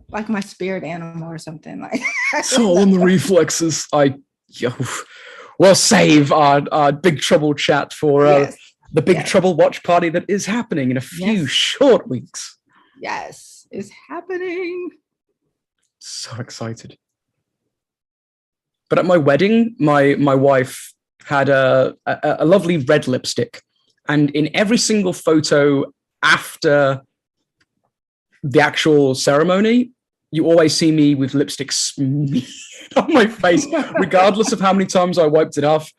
Like my spirit animal or something. Like Soul on the Reflexes. We'll save our Big Trouble chat for the Big Trouble watch party that is happening in a few short weeks. Yes, it's happening. So excited. But at my wedding, my wife had a lovely red lipstick. And in every single photo after the actual ceremony, you always see me with lipstick smeared on my face, regardless of how many times I wiped it off.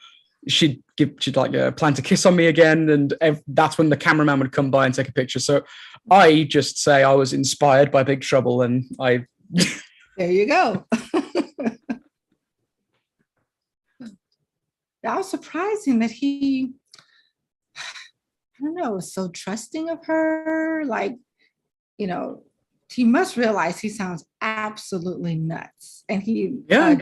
She'd plant a kiss on me again, and that's when the cameraman would come by and take a picture. So I just say I was inspired by Big Trouble, and I. There you go. That was surprising that he, I don't know, was so trusting of her. Like, you know, he must realize he sounds absolutely nuts, and he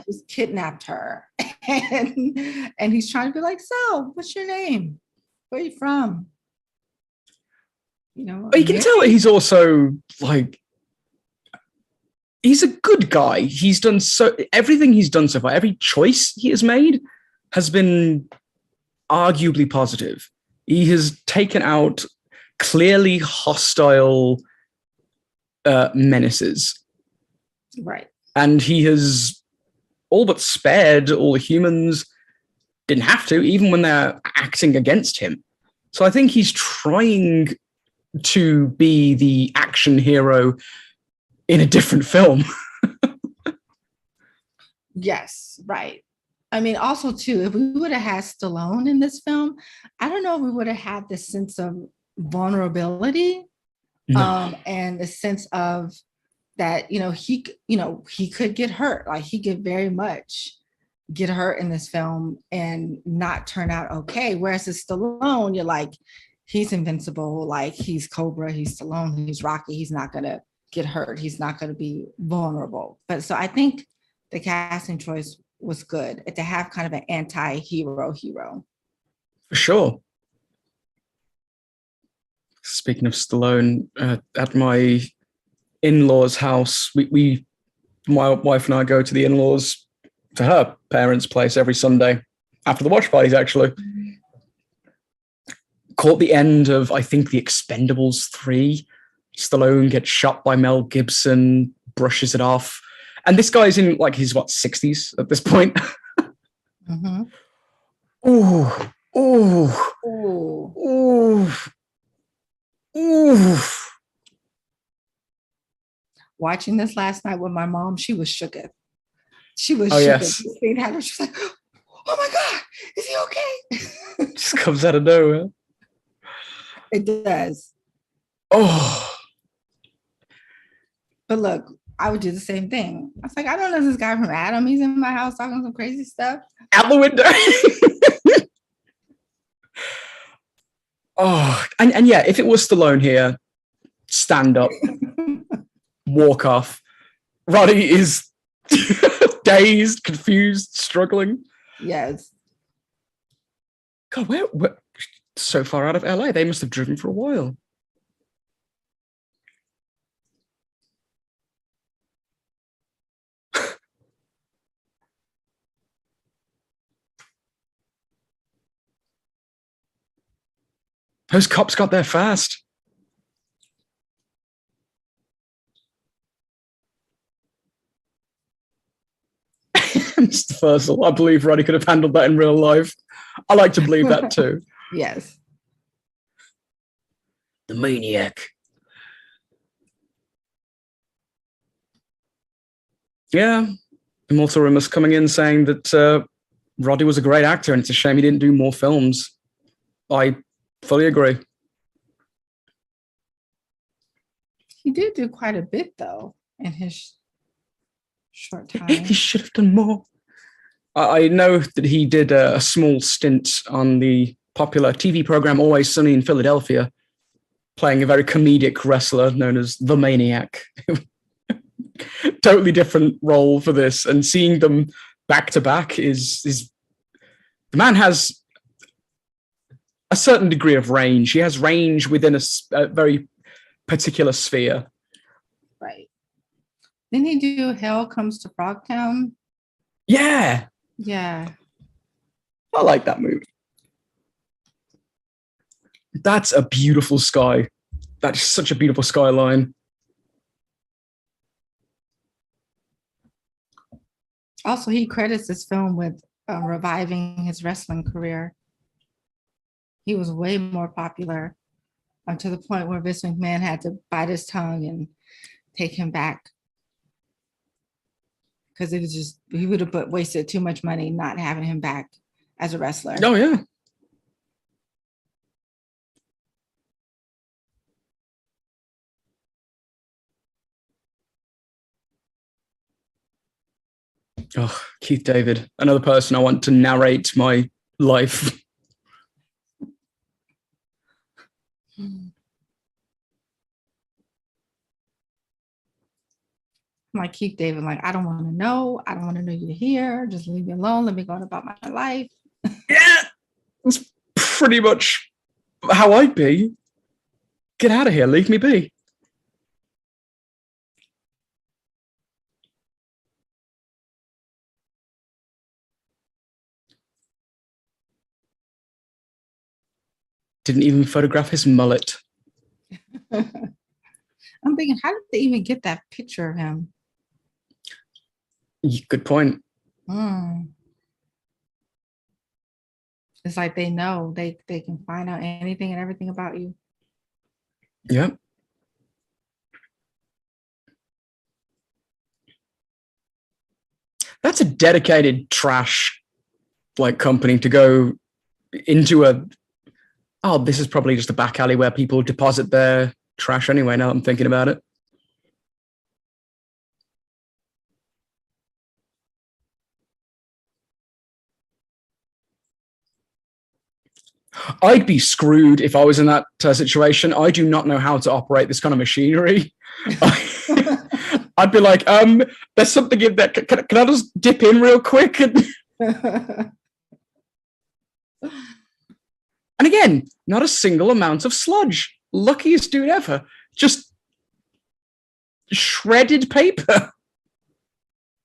just kidnapped her, and he's trying to be like, so what's your name, where are you from, you know? But you can tell that he's also like, he's a good guy. He's done everything he's done so far, every choice he has made has been arguably positive. He has taken out clearly hostile menaces, right? And he has all but spared all the humans. Didn't have to, even when they're acting against him. So I think he's trying to be the action hero in a different film. Yes, right. I mean, also too, if we would have had Stallone in this film, I don't know if we would have had this sense of vulnerability. No. And the sense of that, he could get hurt. Like he could very much get hurt in this film and not turn out okay. Whereas it's Stallone, you're like, he's invincible. Like he's Cobra, he's Stallone, he's Rocky. He's not going to get hurt. He's not going to be vulnerable. But so I think the casting choice was good to have kind of an anti-hero. For sure. Speaking of Stallone, at my in-laws' house, my wife and I go to the in-laws, to her parents' place every Sunday after the watch parties, actually. Caught the end of, I think, The Expendables 3. Stallone gets shot by Mel Gibson, brushes it off. And this guy's in, like, his, 60s at this point. Mm-hmm. Ooh. Watching this last night with my mom, she was shooketh. She was shooketh. Yes. She was like, oh my God, is he okay? Just comes out of nowhere. It does. Oh. But look, I would do the same thing. I was like, I don't know this guy from Adam. He's in my house talking some crazy stuff. Out the window. Oh, and yeah, if it was Stallone here, stand up, walk off. Roddy is dazed, confused, struggling. Yes. God, we're so far out of LA. They must have driven for a while. Those cops got there fast. Mr. Fursel, I believe Roddy could have handled that in real life. I like to believe that too. Yes. The maniac. Yeah. Immortal rumors coming in saying that Roddy was a great actor and it's a shame he didn't do more films. I fully agree. He did do quite a bit though in his short He time. should have done more. I know that he did a small stint on the popular TV program Always Sunny in Philadelphia, playing a very comedic wrestler known as the Maniac. Totally different role for this, and seeing them back to back is the man has a certain degree of range. He has range within a very particular sphere. Right. Didn't he do Hell Comes to Frogtown? Yeah, Yeah. I like that movie. That's a beautiful sky. That is such a beautiful skyline. Also, he credits this film with reviving his wrestling career. He was way more popular to the point where Vince McMahon had to bite his tongue and take him back. Because it was just, he would have wasted too much money not having him back as a wrestler. Oh, yeah. Oh, Keith David, another person I want to narrate my life. Like Keith David, like, I don't want to know. I don't want to know you're here. Just leave me alone. Let me go on about my life. Yeah, that's pretty much how I'd be. Get out of here. Leave me be. Didn't even photograph his mullet. I'm thinking, how did they even get that picture of him? Good point. It's like they know they can find out anything and everything about you. Yeah. That's a dedicated trash like company to go into a, oh, this is probably just a back alley where people deposit their trash anyway, now I'm thinking about it. I'd be screwed if I was in that situation. I do not know how to operate this kind of machinery. I'd be like, there's something in there. Can I just dip in real quick? And again, not a single amount of sludge. Luckiest dude ever. Just shredded paper.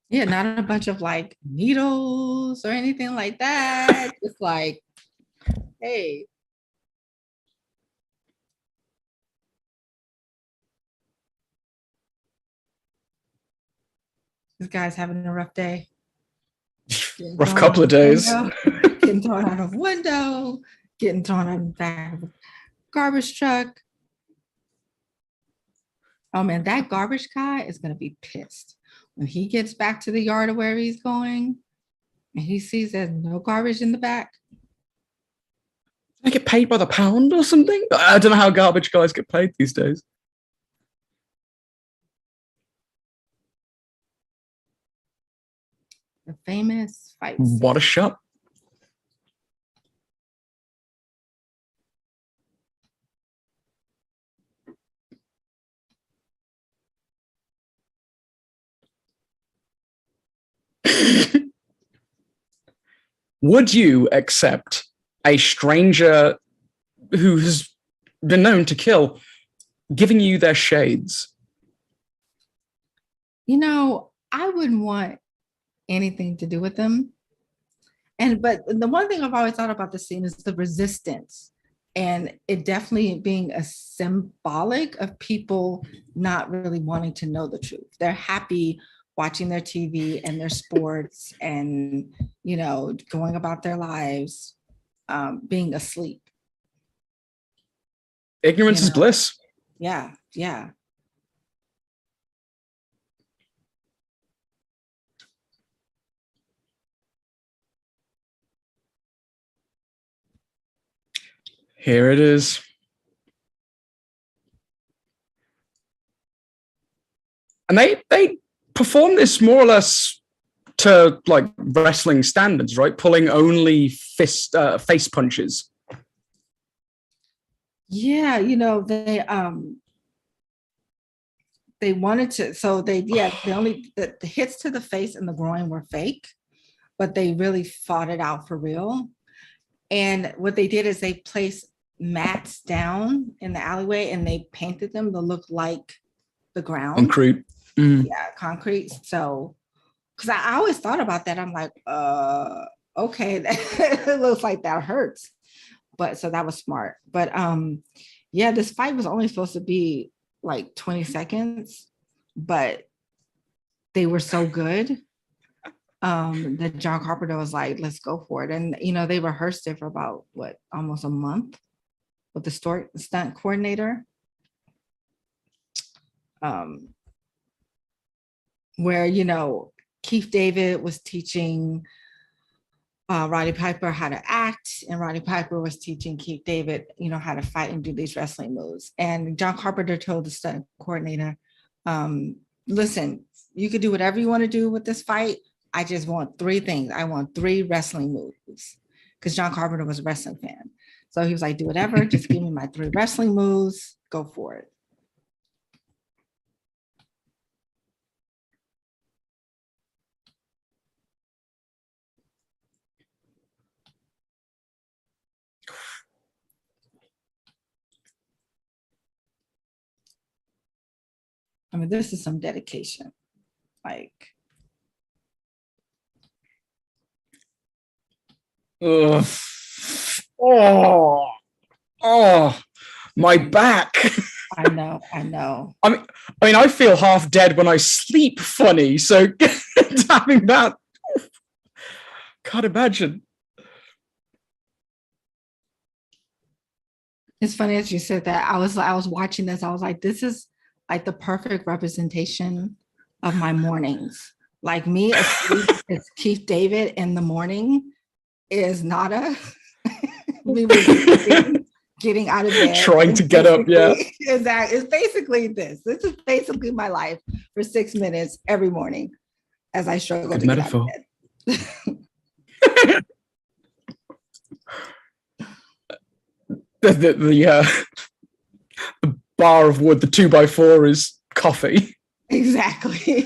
Yeah, not a bunch of like needles or anything like that. Just like, hey. This guy's having a rough day. Rough couple of days. Getting thrown out of a window, getting thrown out of the back of a garbage truck. Oh man, that garbage guy is going to be pissed when he gets back to the yard or wherever he's going and he sees there's no garbage in the back. I get paid by the pound or something? I don't know how garbage guys get paid these days. The famous fight. What a shot. Would you accept a stranger who has been known to kill giving you their shades? You know, I wouldn't want anything to do with them. But the one thing I've always thought about this scene is the resistance, and it definitely being a symbolic of people not really wanting to know the truth. They're happy watching their TV and their sports and, you know, going about their lives, being asleep. Ignorance is bliss. Yeah, yeah. Here it is. And they performed this more or less to like wrestling standards, right? Pulling only face punches. Yeah, they wanted to, so they only the hits to the face and the groin were fake, but they really fought it out for real. And what they did is they placed mats down in the alleyway and they painted them to look like the ground. Concrete. Yeah, concrete. So, because I always thought about that. I'm like, okay, it looks like that hurts. But so that was smart. But yeah, this fight was only supposed to be like 20 seconds, but they were so good that John Carpenter was like, let's go for it. And they rehearsed it for about almost a month with the stunt coordinator. Where Keith David was teaching Roddy Piper how to act, and Roddy Piper was teaching Keith David, how to fight and do these wrestling moves. And John Carpenter told the stunt coordinator, listen, you could do whatever you want to do with this fight. I just want three things. I want three wrestling moves, because John Carpenter was a wrestling fan. So he was like, do whatever, just give me my three wrestling moves, go for it. I mean, this is some dedication. Like, ugh. My back. I know. I mean, I feel half dead when I sleep funny. So having that, can't imagine. It's funny as you said that. I was watching this. I was like, this is like the perfect representation of my mornings. Like me asleep is Keith David in the morning is Nada. We were getting out of bed. Trying to get up, yeah. Exactly. It's basically this. This is basically my life for 6 minutes every morning as I struggle Good to metaphor. get out of bed. The bar of wood, the 2x4 is coffee. Exactly.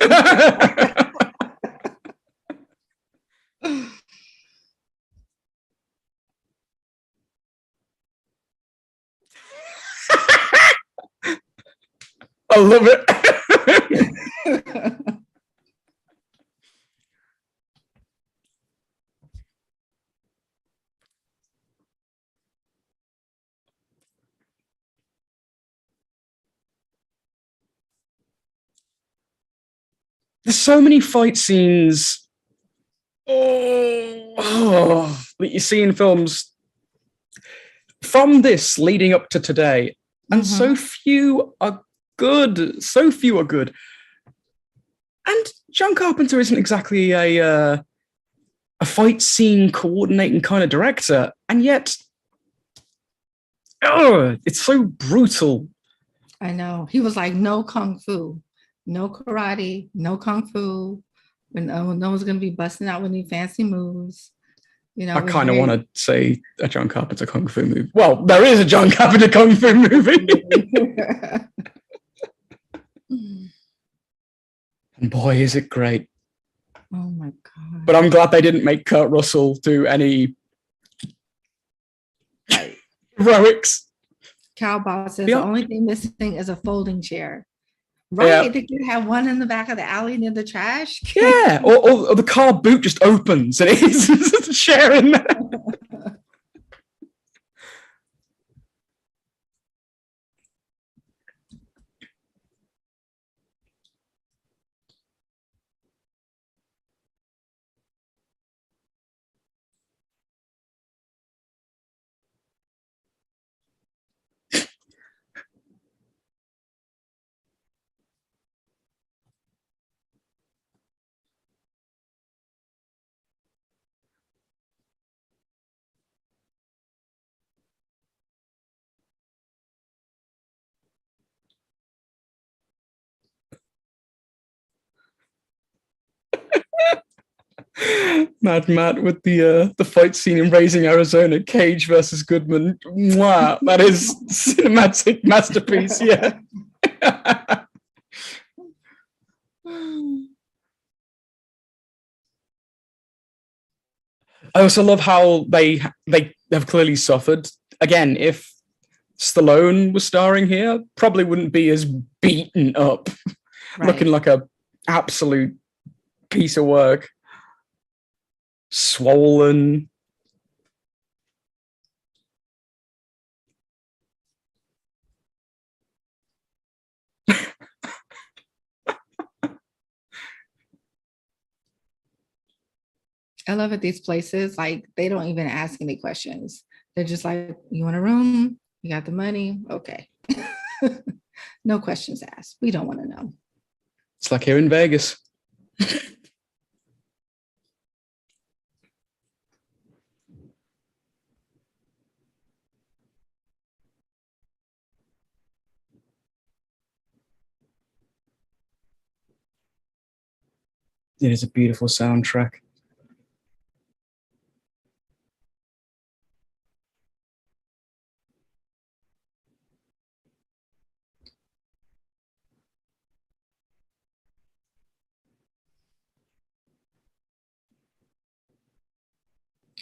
I love it. There's so many fight scenes that you see in films from this leading up to today, and so few are good. So few are good. And John Carpenter isn't exactly a fight scene coordinating kind of director, and yet, it's so brutal. I know. He was like, no kung fu, no karate, no kung fu. No one's gonna be busting out with any fancy moves. I kind of want to say a John Carpenter kung fu movie. Well, there is a John Carpenter kung fu movie. And boy, is it great. Oh my God. But I'm glad they didn't make Kurt Russell do any heroics. Cowboy says the only thing missing is a folding chair. Right? Yeah. Did you have one in the back of the alley near the trash? Yeah, or the car boot just opens and it's a chair in there. Mad Matt with the fight scene in Raising Arizona, Cage versus Goodman. Mwah, that is cinematic masterpiece. Yeah. I also love how they have clearly suffered. Again, if Stallone was starring here, probably wouldn't be as beaten up, looking Right. like a absolute piece of work, swollen. I love at these places, like they don't even ask any questions. They're just like, you want a room? You got the money? Okay. No questions asked. We don't want to know. It's like here in Vegas. It is a beautiful soundtrack.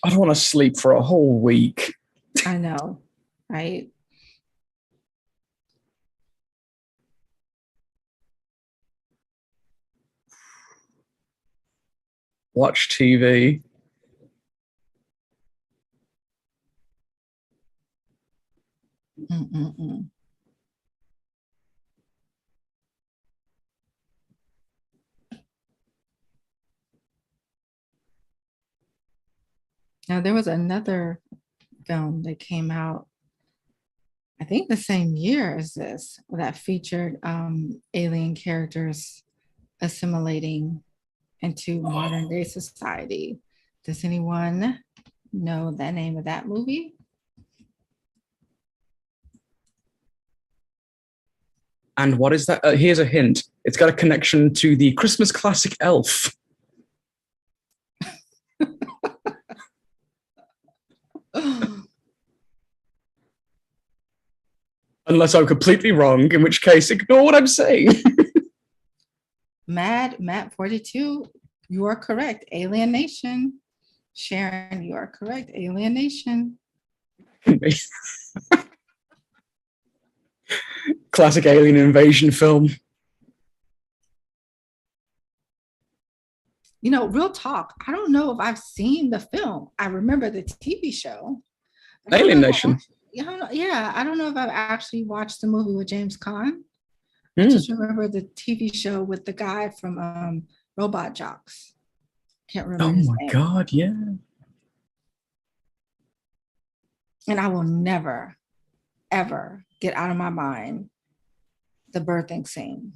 I don't want to sleep for a whole week. I know, right? Watch TV. Mm-mm-mm. Now, there was another film that came out, I think the same year as this, that featured alien characters assimilating into modern day society. Does anyone know the name of that movie? And what is that? Here's a hint. It's got a connection to the Christmas classic Elf. Unless I'm completely wrong, in which case ignore what I'm saying. Matt 42, you are correct. Alien Nation. Sharon, you are correct. Alien Nation. Classic alien invasion film. You know, real talk. I don't know if I've seen the film. I remember the TV show. Alien Nation. Yeah, I don't know if I've actually watched the movie with James Caan. I Mm. just remember the TV show with the guy from Robot Jocks. Can't remember Oh his my name. God, yeah. And I will never, ever get out of my mind the birthing scene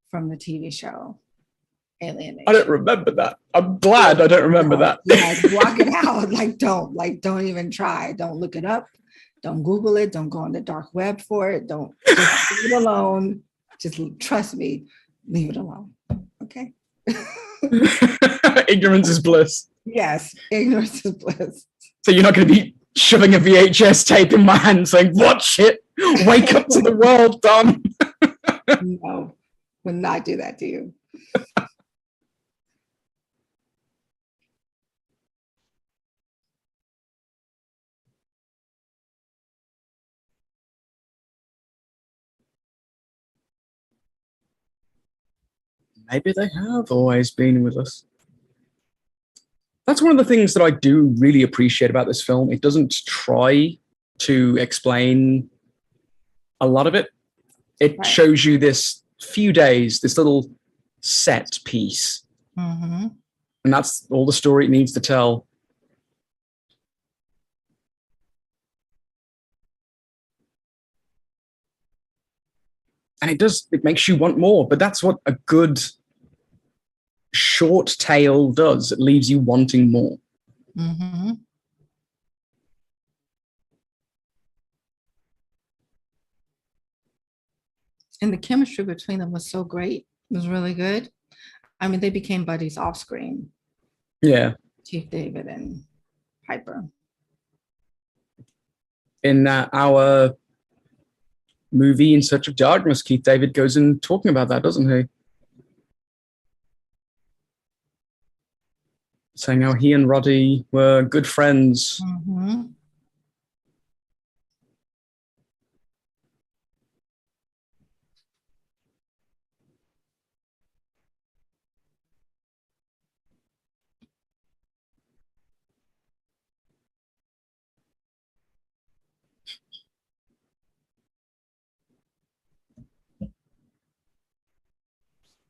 from the TV show Alien Nation. I don't remember that. I'm glad I don't remember that. Like, block it out. Don't even try. Don't look it up. Don't Google it. Don't go on the dark web for it. Don't, just leave it alone. Just trust me. Leave it alone. Okay. Ignorance is bliss. Yes, ignorance is bliss. So you're not going to be shoving a VHS tape in my hand saying, watch it, wake up to the world, Dom. No, will not do that to you. Maybe they have always been with us. That's one of the things that I do really appreciate about this film. It doesn't try to explain a lot of it. It Right. shows you this few days, this little set piece. Mm-hmm. And that's all the story it needs to tell. And it makes you want more. But that's what a good short tale does. It leaves you wanting more. Mm-hmm. And the chemistry between them was so great. It was really good. I mean, they became buddies off screen, Yeah. Chief David and Piper. In our movie In Search of Darkness, Keith David goes in talking about that, doesn't he? Saying how he and Roddy were good friends. Mm-hmm.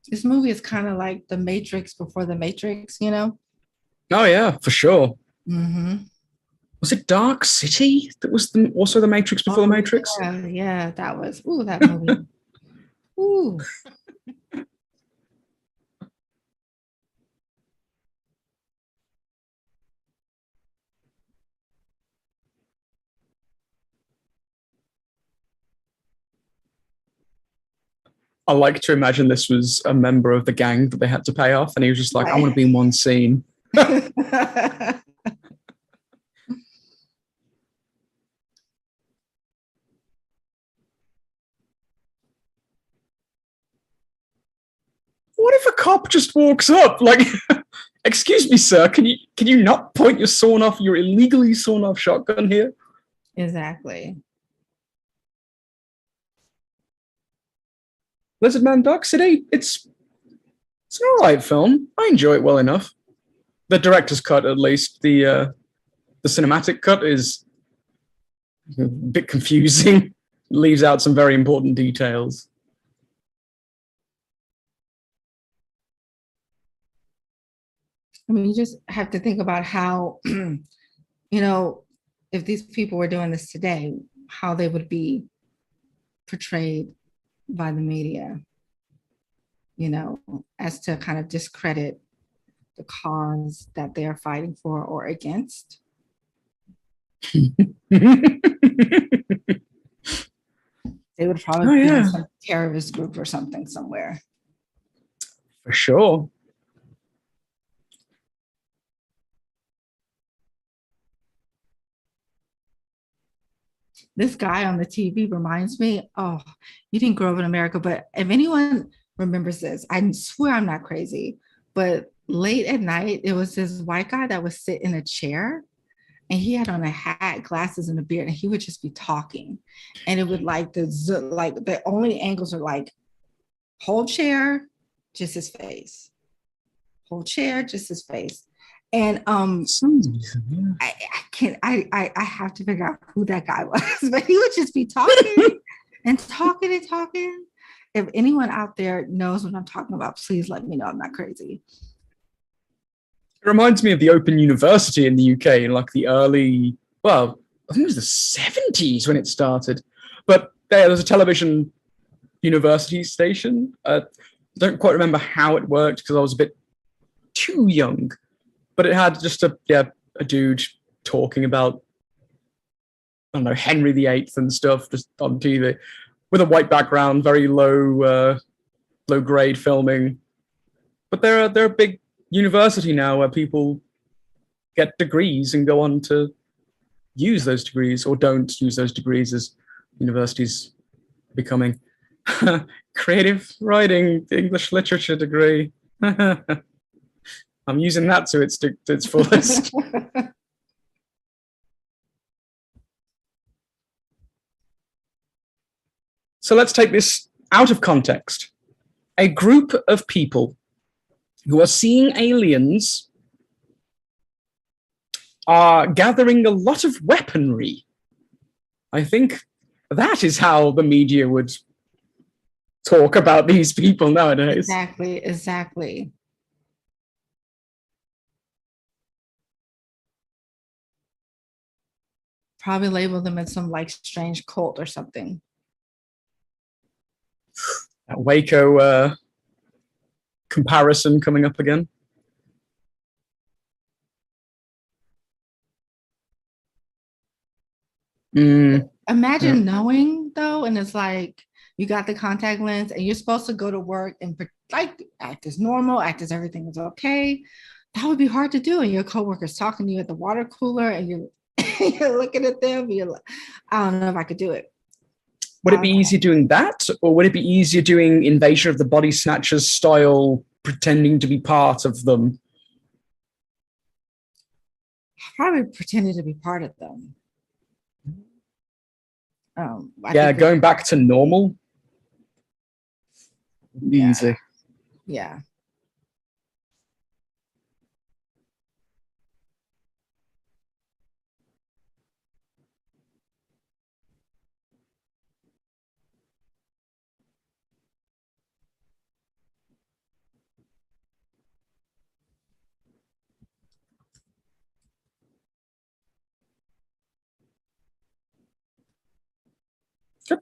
This movie is kind of like the Matrix before the Matrix, you know? Oh yeah, for sure. Mm-hmm. Was it Dark City that was also the Matrix before the Matrix? Yeah, that was, ooh, that movie. Ooh. I like to imagine this was a member of the gang that they had to pay off, and he was just like, I want to be in one scene. What if a cop just walks up? Like, excuse me, sir, can you not point your illegally sawn off shotgun here? Exactly. Lizard Man Dark City, it's an alright film. I enjoy it well enough. The director's cut, at least, the cinematic cut is a bit confusing. Leaves out some very important details. I mean, you just have to think about how, you know, if these people were doing this today, how they would be portrayed by the media, you know, as to kind of discredit the cause that they are fighting for or against. They would probably be in some terrorist group or something somewhere. For sure. This guy on the TV reminds me, oh, you didn't grow up in America, but if anyone remembers this, I swear I'm not crazy, but late at night, it was this white guy that would sit in a chair and he had on a hat, glasses, and a beard, and he would just be talking. And it would like the only angles are like whole chair, just his face. Whole chair, just his face. And I have to figure out who that guy was, but he would just be talking and talking and talking. If anyone out there knows what I'm talking about, please let me know. I'm not crazy. It reminds me of the Open University in the UK in like the early, well, I think it was the 70s when it started. But there was a television university station. I don't quite remember how it worked because I was a bit too young. But it had just a dude talking about, I don't know, Henry VIII and stuff just on TV with a white background, very low grade filming. But they're a big university now where people get degrees and go on to use those degrees or don't use those degrees as universities becoming. Creative writing, English literature degree. I'm using that to its fullest. So let's take this out of context. A group of people who are seeing aliens are gathering a lot of weaponry. I think that is how the media would talk about these people nowadays. Exactly. Probably label them as some like strange cult or something. That Waco comparison coming up again. Imagine knowing though, and it's like you got the contact lens and you're supposed to go to work and like act as normal, act as everything is okay. That would be hard to do. And your coworker's talking to you at the water cooler and you're, you're looking at them. You're like, I don't know if I could do it. Would it be easier doing that, or would it be easier doing Invasion of the Body Snatchers style, pretending to be part of them? Probably pretended to be part of them. Yeah, going back to normal. Yeah. Easy. Yeah.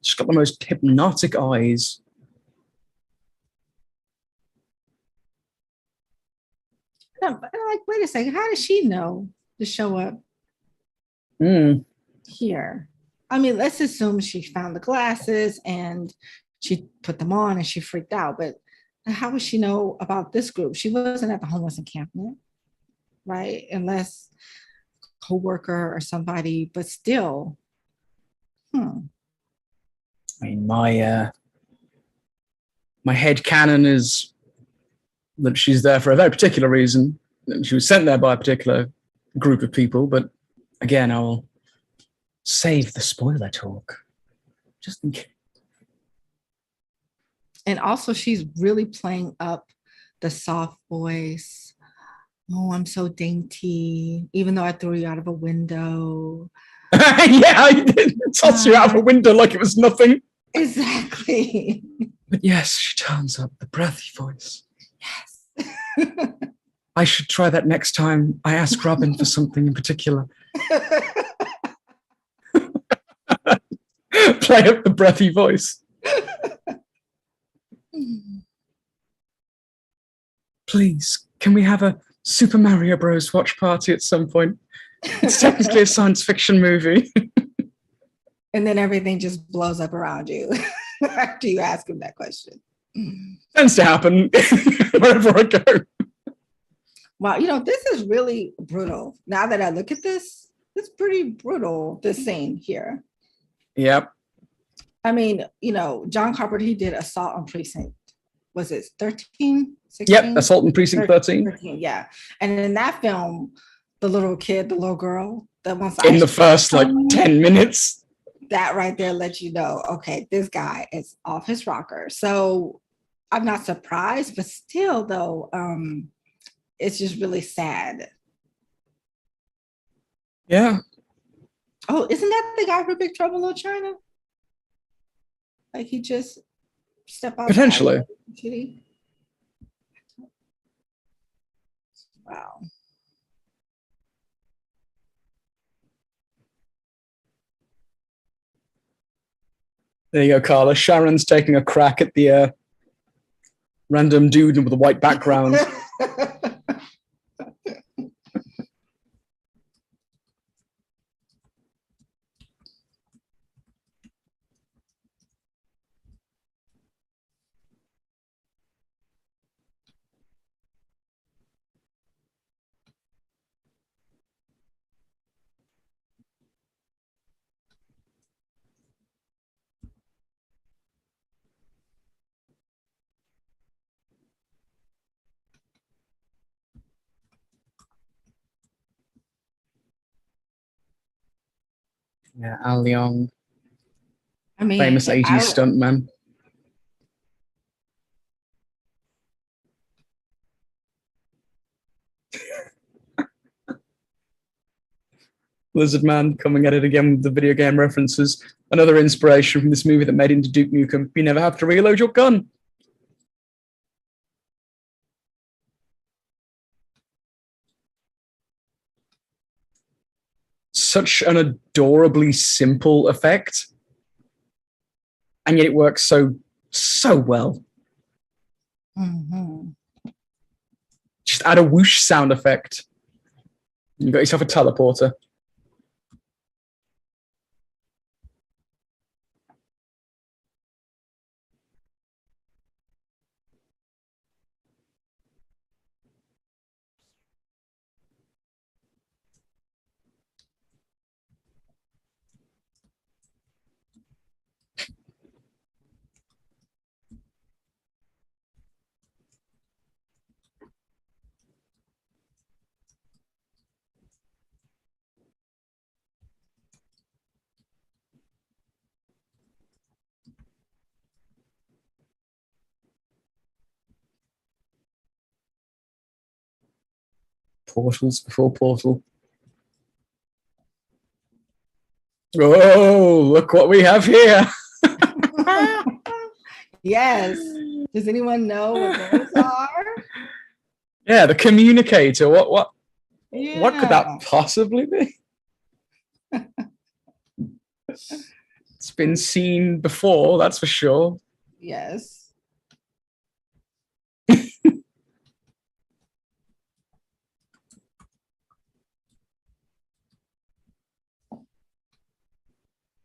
She's got the most hypnotic eyes. But I'm like, wait a second, how does she know to show up here? I mean, let's assume she found the glasses and she put them on and she freaked out. But how would she know about this group? She wasn't at the homeless encampment, right? Unless co-worker or somebody, but still. I mean, my head canon is that she's there for a very particular reason. She was sent there by a particular group of people, but again, I will save the spoiler talk just in case. And also, she's really playing up the soft voice. Oh, I'm so dainty, even though I threw you out of a window. Yeah, I tossed you out of a window like it was nothing. Exactly. But yes, she turns up the breathy voice. Yes. I should try that next time I ask Robin for something in particular. Play up the breathy voice. Please, can we have a Super Mario Bros. Watch party at some point? It's technically a science fiction movie. And then everything just blows up around you after you ask him that question. Tends to happen wherever I go. Wow, this is really brutal. Now that I look at this, it's pretty brutal, this scene here. Yep. I mean, John Carpenter, he did Assault on Precinct. Was it 13? 16? Yep, Assault on Precinct 13. 13. Yeah. And in that film, the little girl, that wants in the first 10 minutes. That right there lets you know, okay, this guy is off his rocker. So I'm not surprised, but still though, it's just really sad. Yeah. Oh, isn't that the guy from Big Trouble in Little China? Like he just stepped out. Potentially. Wow. There you go, Carla. Sharon's taking a crack at the random dude with a white background. Yeah, Al Leong. I mean, famous 80s stuntman. Lizard Man coming at it again with the video game references. Another inspiration from this movie that made into Duke Nukem. You never have to reload your gun. Such an adorably simple effect. And yet it works so well. Mm-hmm. Just add a whoosh sound effect. You got yourself a teleporter. Portals before Portal. Oh, look what we have here. Yes. Does anyone know what those are? Yeah, the communicator. What could that Yeah. possibly be? It's been seen before, that's for sure. Yes.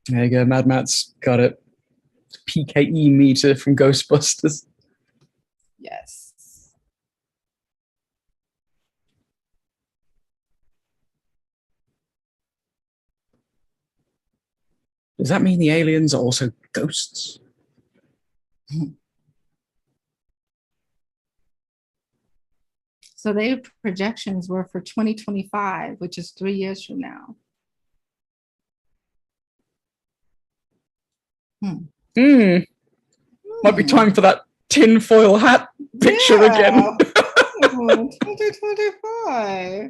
There you go, Mad Matt's got it. PKE meter from Ghostbusters. Yes. Does that mean the aliens are also ghosts? So their projections were for 2025, which is 3 years from now. Might be time for that tinfoil hat picture again. 2025.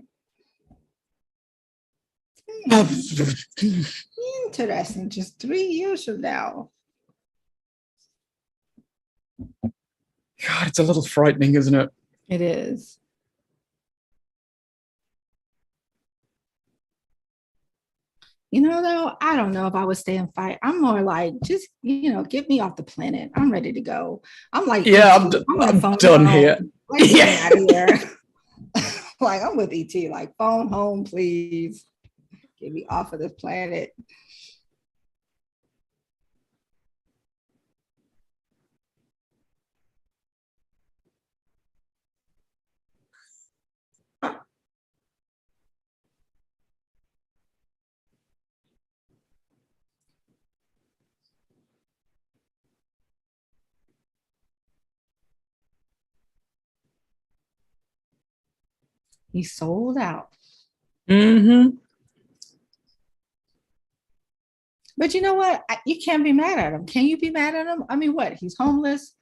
Interesting. Just 3 years from now. God, it's a little frightening, isn't it? It is. You know, though, I don't know if I would stay and fight. I'm more like, just, get me off the planet. I'm ready to go. I'm like, yeah, I'm done here. Like, yeah. Out of here. Like, I'm with ET. Like, phone home, please. Get me off of this planet. He sold out. Mm-hmm. But you know what? You can't be mad at him. Can you be mad at him? I mean, what? He's homeless.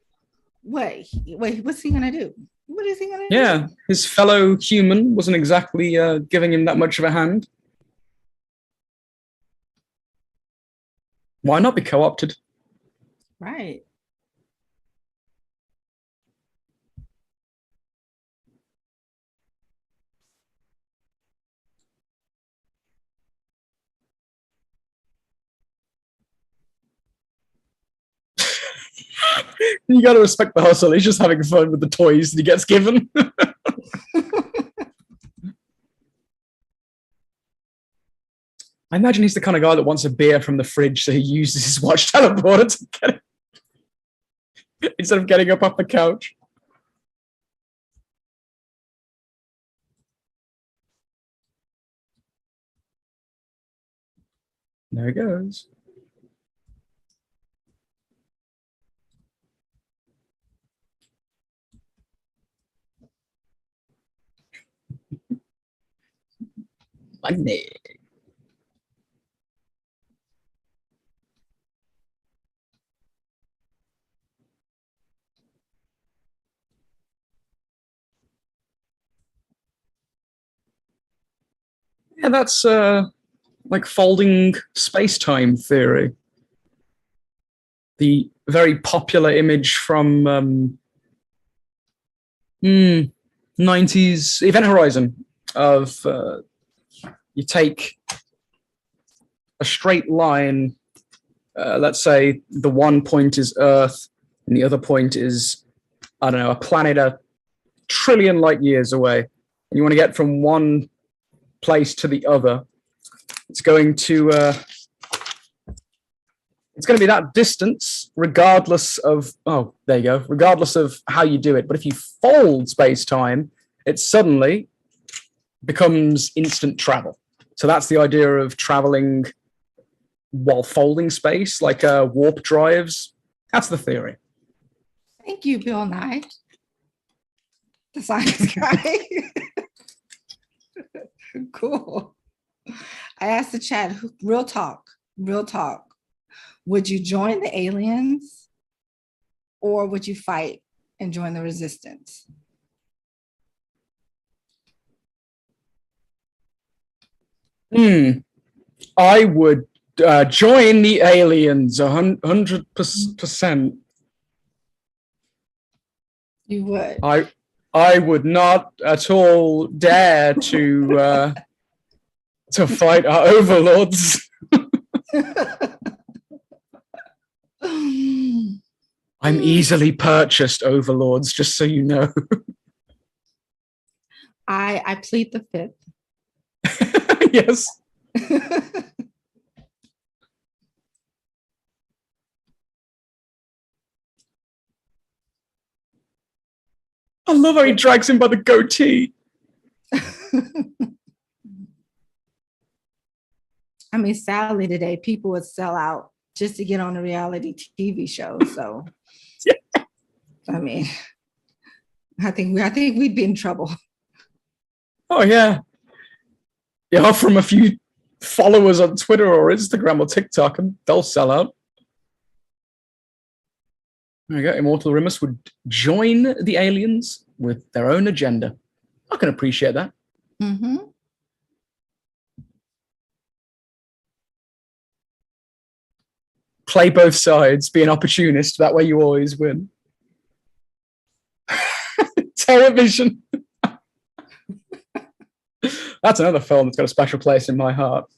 Wait, what's he gonna do? What is he gonna do? Yeah, his fellow human wasn't exactly giving him that much of a hand. Why not be co-opted? Right. You got to respect the hustle. He's just having fun with the toys that he gets given. I imagine he's the kind of guy that wants a beer from the fridge, so he uses his watch teleporter to get it instead of getting up off the couch. There it goes. Money. Yeah, that's like folding space-time theory. The very popular image from 90s Event Horizon of you take a straight line, let's say the one point is Earth and the other point is, I don't know, a planet a trillion light years away, and you want to get from one place to the other. It's going to be that distance regardless of, oh, there you go, regardless of how you do it. But if you fold space-time, it suddenly becomes instant travel. So that's the idea of traveling while folding space, like warp drives. That's the theory. Thank you, Bill Nye, the science guy. Cool. I asked the chat, real talk. Would you join the aliens or would you fight and join the resistance? Hmm. I would join the aliens 100%. You would. I would not at all dare to fight our overlords. I'm easily purchased, overlords, just so you know. I plead the fifth. Yes. I love how he drags him by the goatee. I mean, sadly today, people would sell out just to get on a reality TV show. So, yeah. I mean, I think we'd be in trouble. Oh yeah, yeah. From a few followers on Twitter or Instagram or TikTok, and they'll sell out. There you go. Immortal Rimus would join the aliens with their own agenda. I can appreciate that. Mm-hmm. Play both sides, be an opportunist. That way you always win. Television. That's another film that's got a special place in my heart.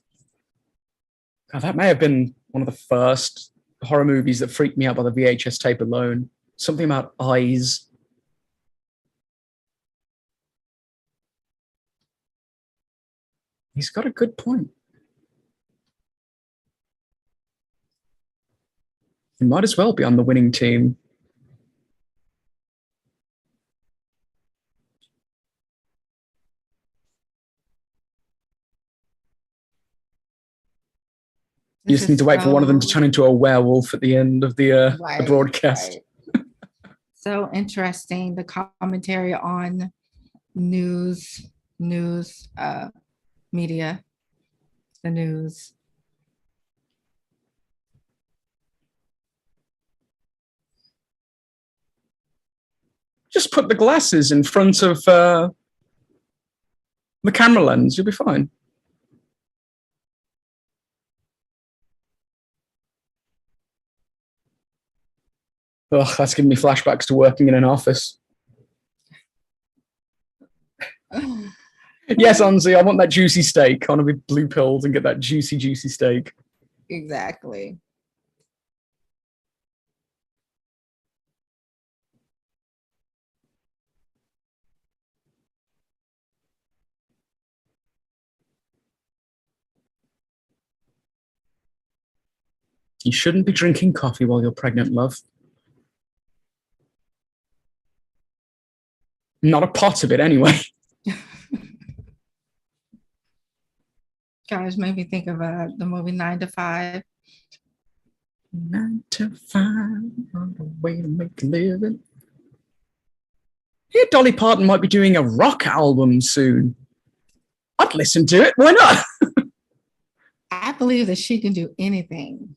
God, that may have been one of the first horror movies that freaked me out by the VHS tape alone. Something about eyes. He's got a good point. You might as well be on the winning team. You just need to wait for one of them to turn into a werewolf at the end of the broadcast. Right. So interesting. The commentary on news, media, the news. Just put the glasses in front of the camera lens. You'll be fine. Ugh, that's giving me flashbacks to working in an office. Yes, Anzi, I want that juicy steak. I want to be blue pilled and get that juicy, juicy steak. Exactly. You shouldn't be drinking coffee while you're pregnant, love. Not a pot of it, anyway. Gosh, made me think of the movie 9 to 5. 9 to 5, on the way to make a living. Here, Dolly Parton might be doing a rock album soon. I'd listen to it. Why not? I believe that she can do anything.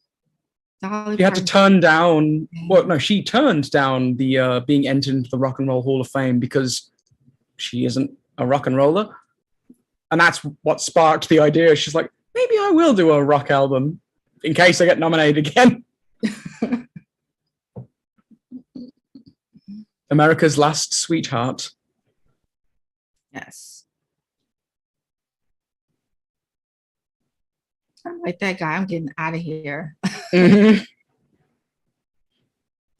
She had to turn down. Well, no, she turned down the being entered into the Rock and Roll Hall of Fame because she isn't a rock and roller, and that's what sparked the idea. She's like, maybe I will do a rock album in case I get nominated again. America's Last Sweetheart. Yes. I'm like that guy. I'm getting out of here. Mm-hmm.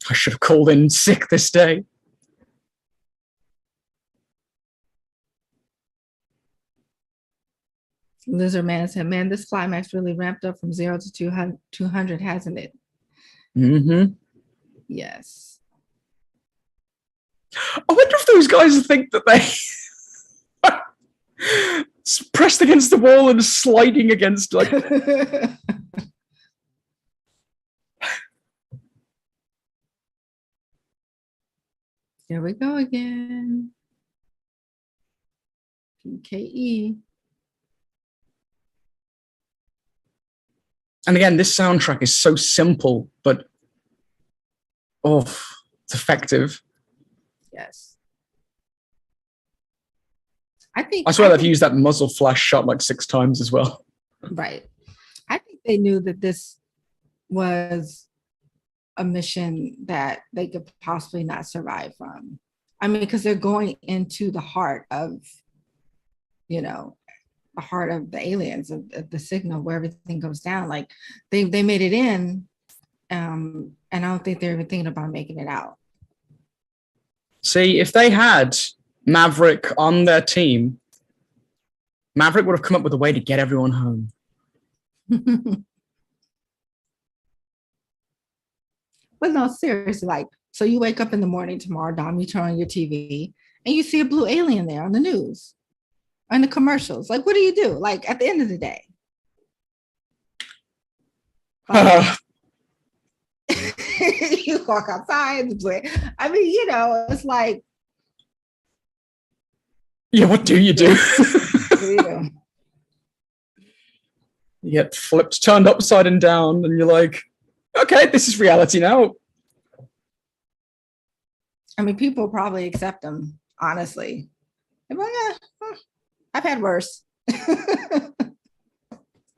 I should have called in sick this day. Lizard Man said, man, this climax really ramped up from 0 to 200, hasn't it? Mm-hmm. Yes. I wonder if those guys think that they pressed against the wall and sliding against, like. Here we go again. PKE. And again, this soundtrack is so simple, but it's effective. Yes. I swear they've used that muzzle flash shot like 6 times as well. Right. I think they knew that this was a mission that they could possibly not survive from. I mean, because they're going into the heart of, you know, the heart of the aliens, of the signal where everything goes down. Like they made it in, and I don't think they're even thinking about making it out. See, if they had Maverick on their team, Maverick would have come up with a way to get everyone home. But no, seriously, like, so you wake up in the morning tomorrow, Dom, you turn on your TV and you see a blue alien there on the news, on the commercials. Like, what do you do? Like, at the end of the day? Like, you walk outside. I mean, you know, it's like, yeah, what do you do? what do you do? You get flipped, turned upside and down, and you're like, okay, this is reality now. I mean, people probably accept them, honestly. Like, I've had worse.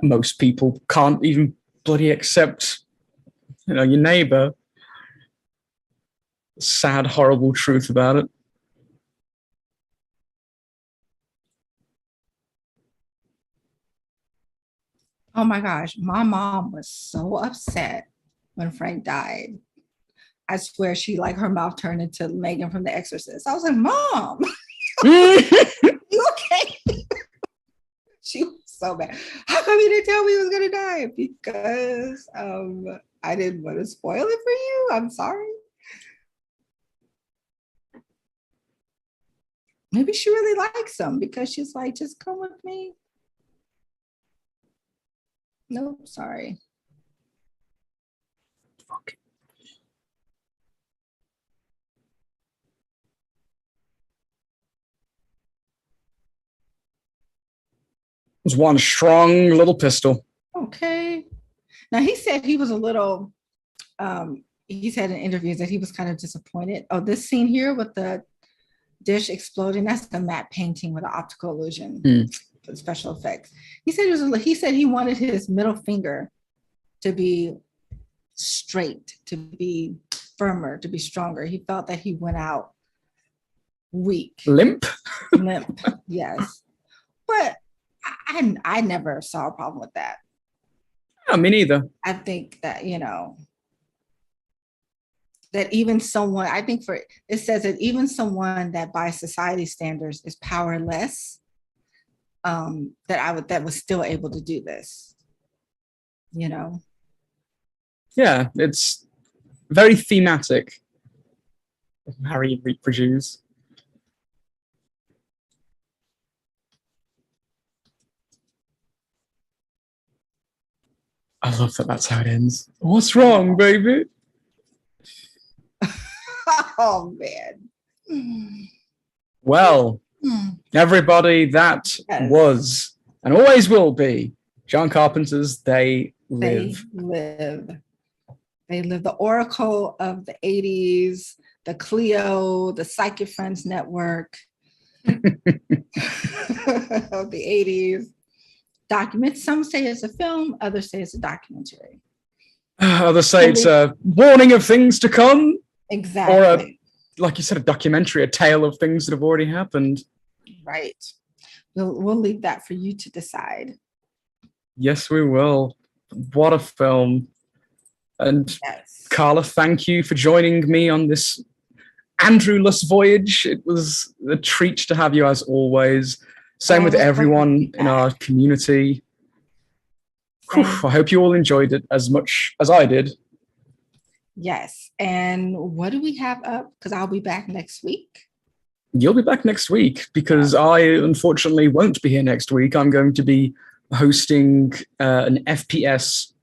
Most people can't even bloody accept, you know, your neighbor. Sad, horrible truth about it. Oh my gosh, my mom was so upset when Frank died. I swear she like her mouth turned into Megan from The Exorcist. I was like, Mom, you okay? She was so bad. How come you didn't tell me he was gonna die? Because I didn't want to spoil it for you. I'm sorry. Maybe she really likes him because she's like, just come with me. Nope, sorry. Fuck. It was one strong little pistol. Okay. Now he said he was a little he said in interviews that he was kind of disappointed. Oh, this scene here with the dish exploding, that's the matte painting with the optical illusion for the special effects. He said he wanted his middle finger to be straight, to be firmer, to be stronger. He felt that he went out weak. Limp? Limp, yes. But I never saw a problem with that. Yeah, me neither. I think that, you know, that even someone, I think for it says that even someone that by society standards is powerless, that was still able to do this, you know? Yeah, it's very thematic. Harry reproduce. I love that that's how it ends. What's wrong, baby? Oh, man. Well, everybody, that was and always will be John Carpenter's They Live. They live. They live. The Oracle of the 80s, the Clio, the Psychic Friends Network of the 80s. Document. Some say it's a film, others say it's a documentary. Others say it's a warning of things to come. Exactly. Or, like you said, a documentary, a tale of things that have already happened. Right. We'll leave that for you to decide. Yes, we will. What a film. And yes. Carla, thank you for joining me on this Andrew-less voyage. It was a treat to have you as always. Same with everyone in our community. Whew, I hope you all enjoyed it as much as I did. Yes. And what do we have up? Because I'll be back next week. You'll be back next week because I unfortunately won't be here next week. I'm going to be hosting an FPS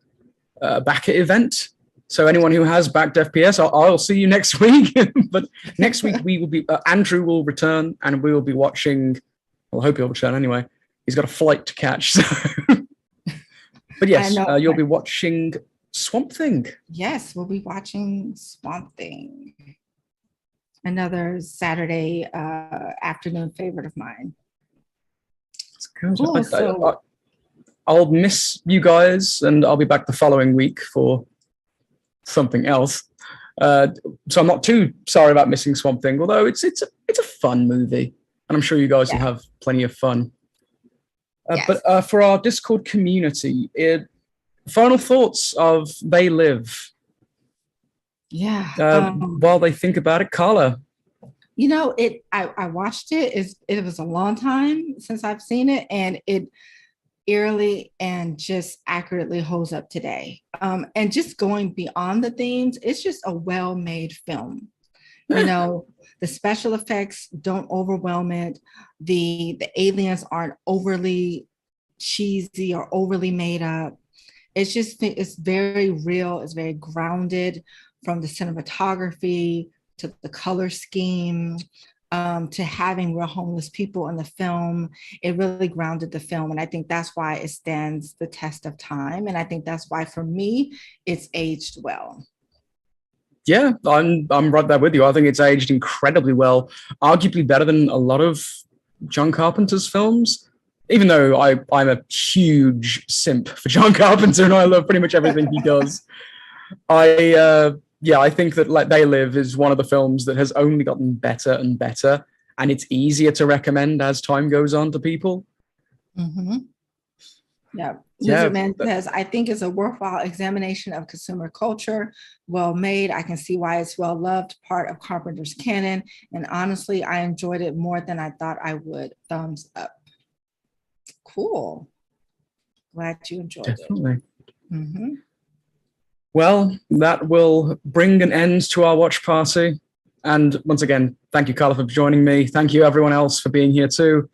backer event. So anyone who has backed FPS, I'll see you next week. But next week we will be, Andrew will return and we will be watching, well, I hope he'll return anyway. He's got a flight to catch. So. But yes, you'll be watching Swamp Thing. Yes, we'll be watching Swamp Thing. Another Saturday afternoon favorite of mine. It's good. Ooh, I'll miss you guys, and I'll be back the following week for something else. So I'm not too sorry about missing Swamp Thing, although it's a fun movie, and I'm sure you guys will have plenty of fun. Yes. But for our Discord community, final thoughts of They Live. Yeah. While they think about it, Carla. You know, I watched it. It was a long time since I've seen it, and it eerily and just accurately holds up today. And just going beyond the themes, it's just a well-made film. You know, the special effects don't overwhelm it. The aliens aren't overly cheesy or overly made up. It's very real. It's very grounded, from the cinematography to the color scheme, to having real homeless people in the film. It really grounded the film. And I think that's why it stands the test of time. And I think that's why, for me, it's aged well. Yeah, I'm right there with you. I think it's aged incredibly well, arguably better than a lot of John Carpenter's films. Even though I'm a huge simp for John Carpenter and I love pretty much everything he does, I think that Like They Live is one of the films that has only gotten better and better, and it's easier to recommend as time goes on to people. Mm-hmm. Yeah. Lizard Man says, I think it's a worthwhile examination of consumer culture, well made. I can see why it's well loved, part of Carpenter's canon. And honestly, I enjoyed it more than I thought I would. Thumbs up. Cool. Glad you enjoyed it. Mm-hmm. Well, that will bring an end to our watch party. And once again, thank you, Carla, for joining me. Thank you, everyone else, for being here too.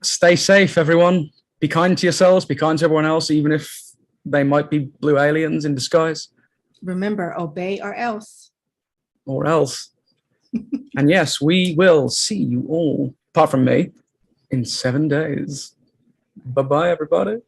Stay safe, everyone. Be kind to yourselves, be kind to everyone else, even if they might be blue aliens in disguise. Remember, obey or else. Or else. And yes, we will see you all, apart from me, in 7 days. Bye-bye, everybody.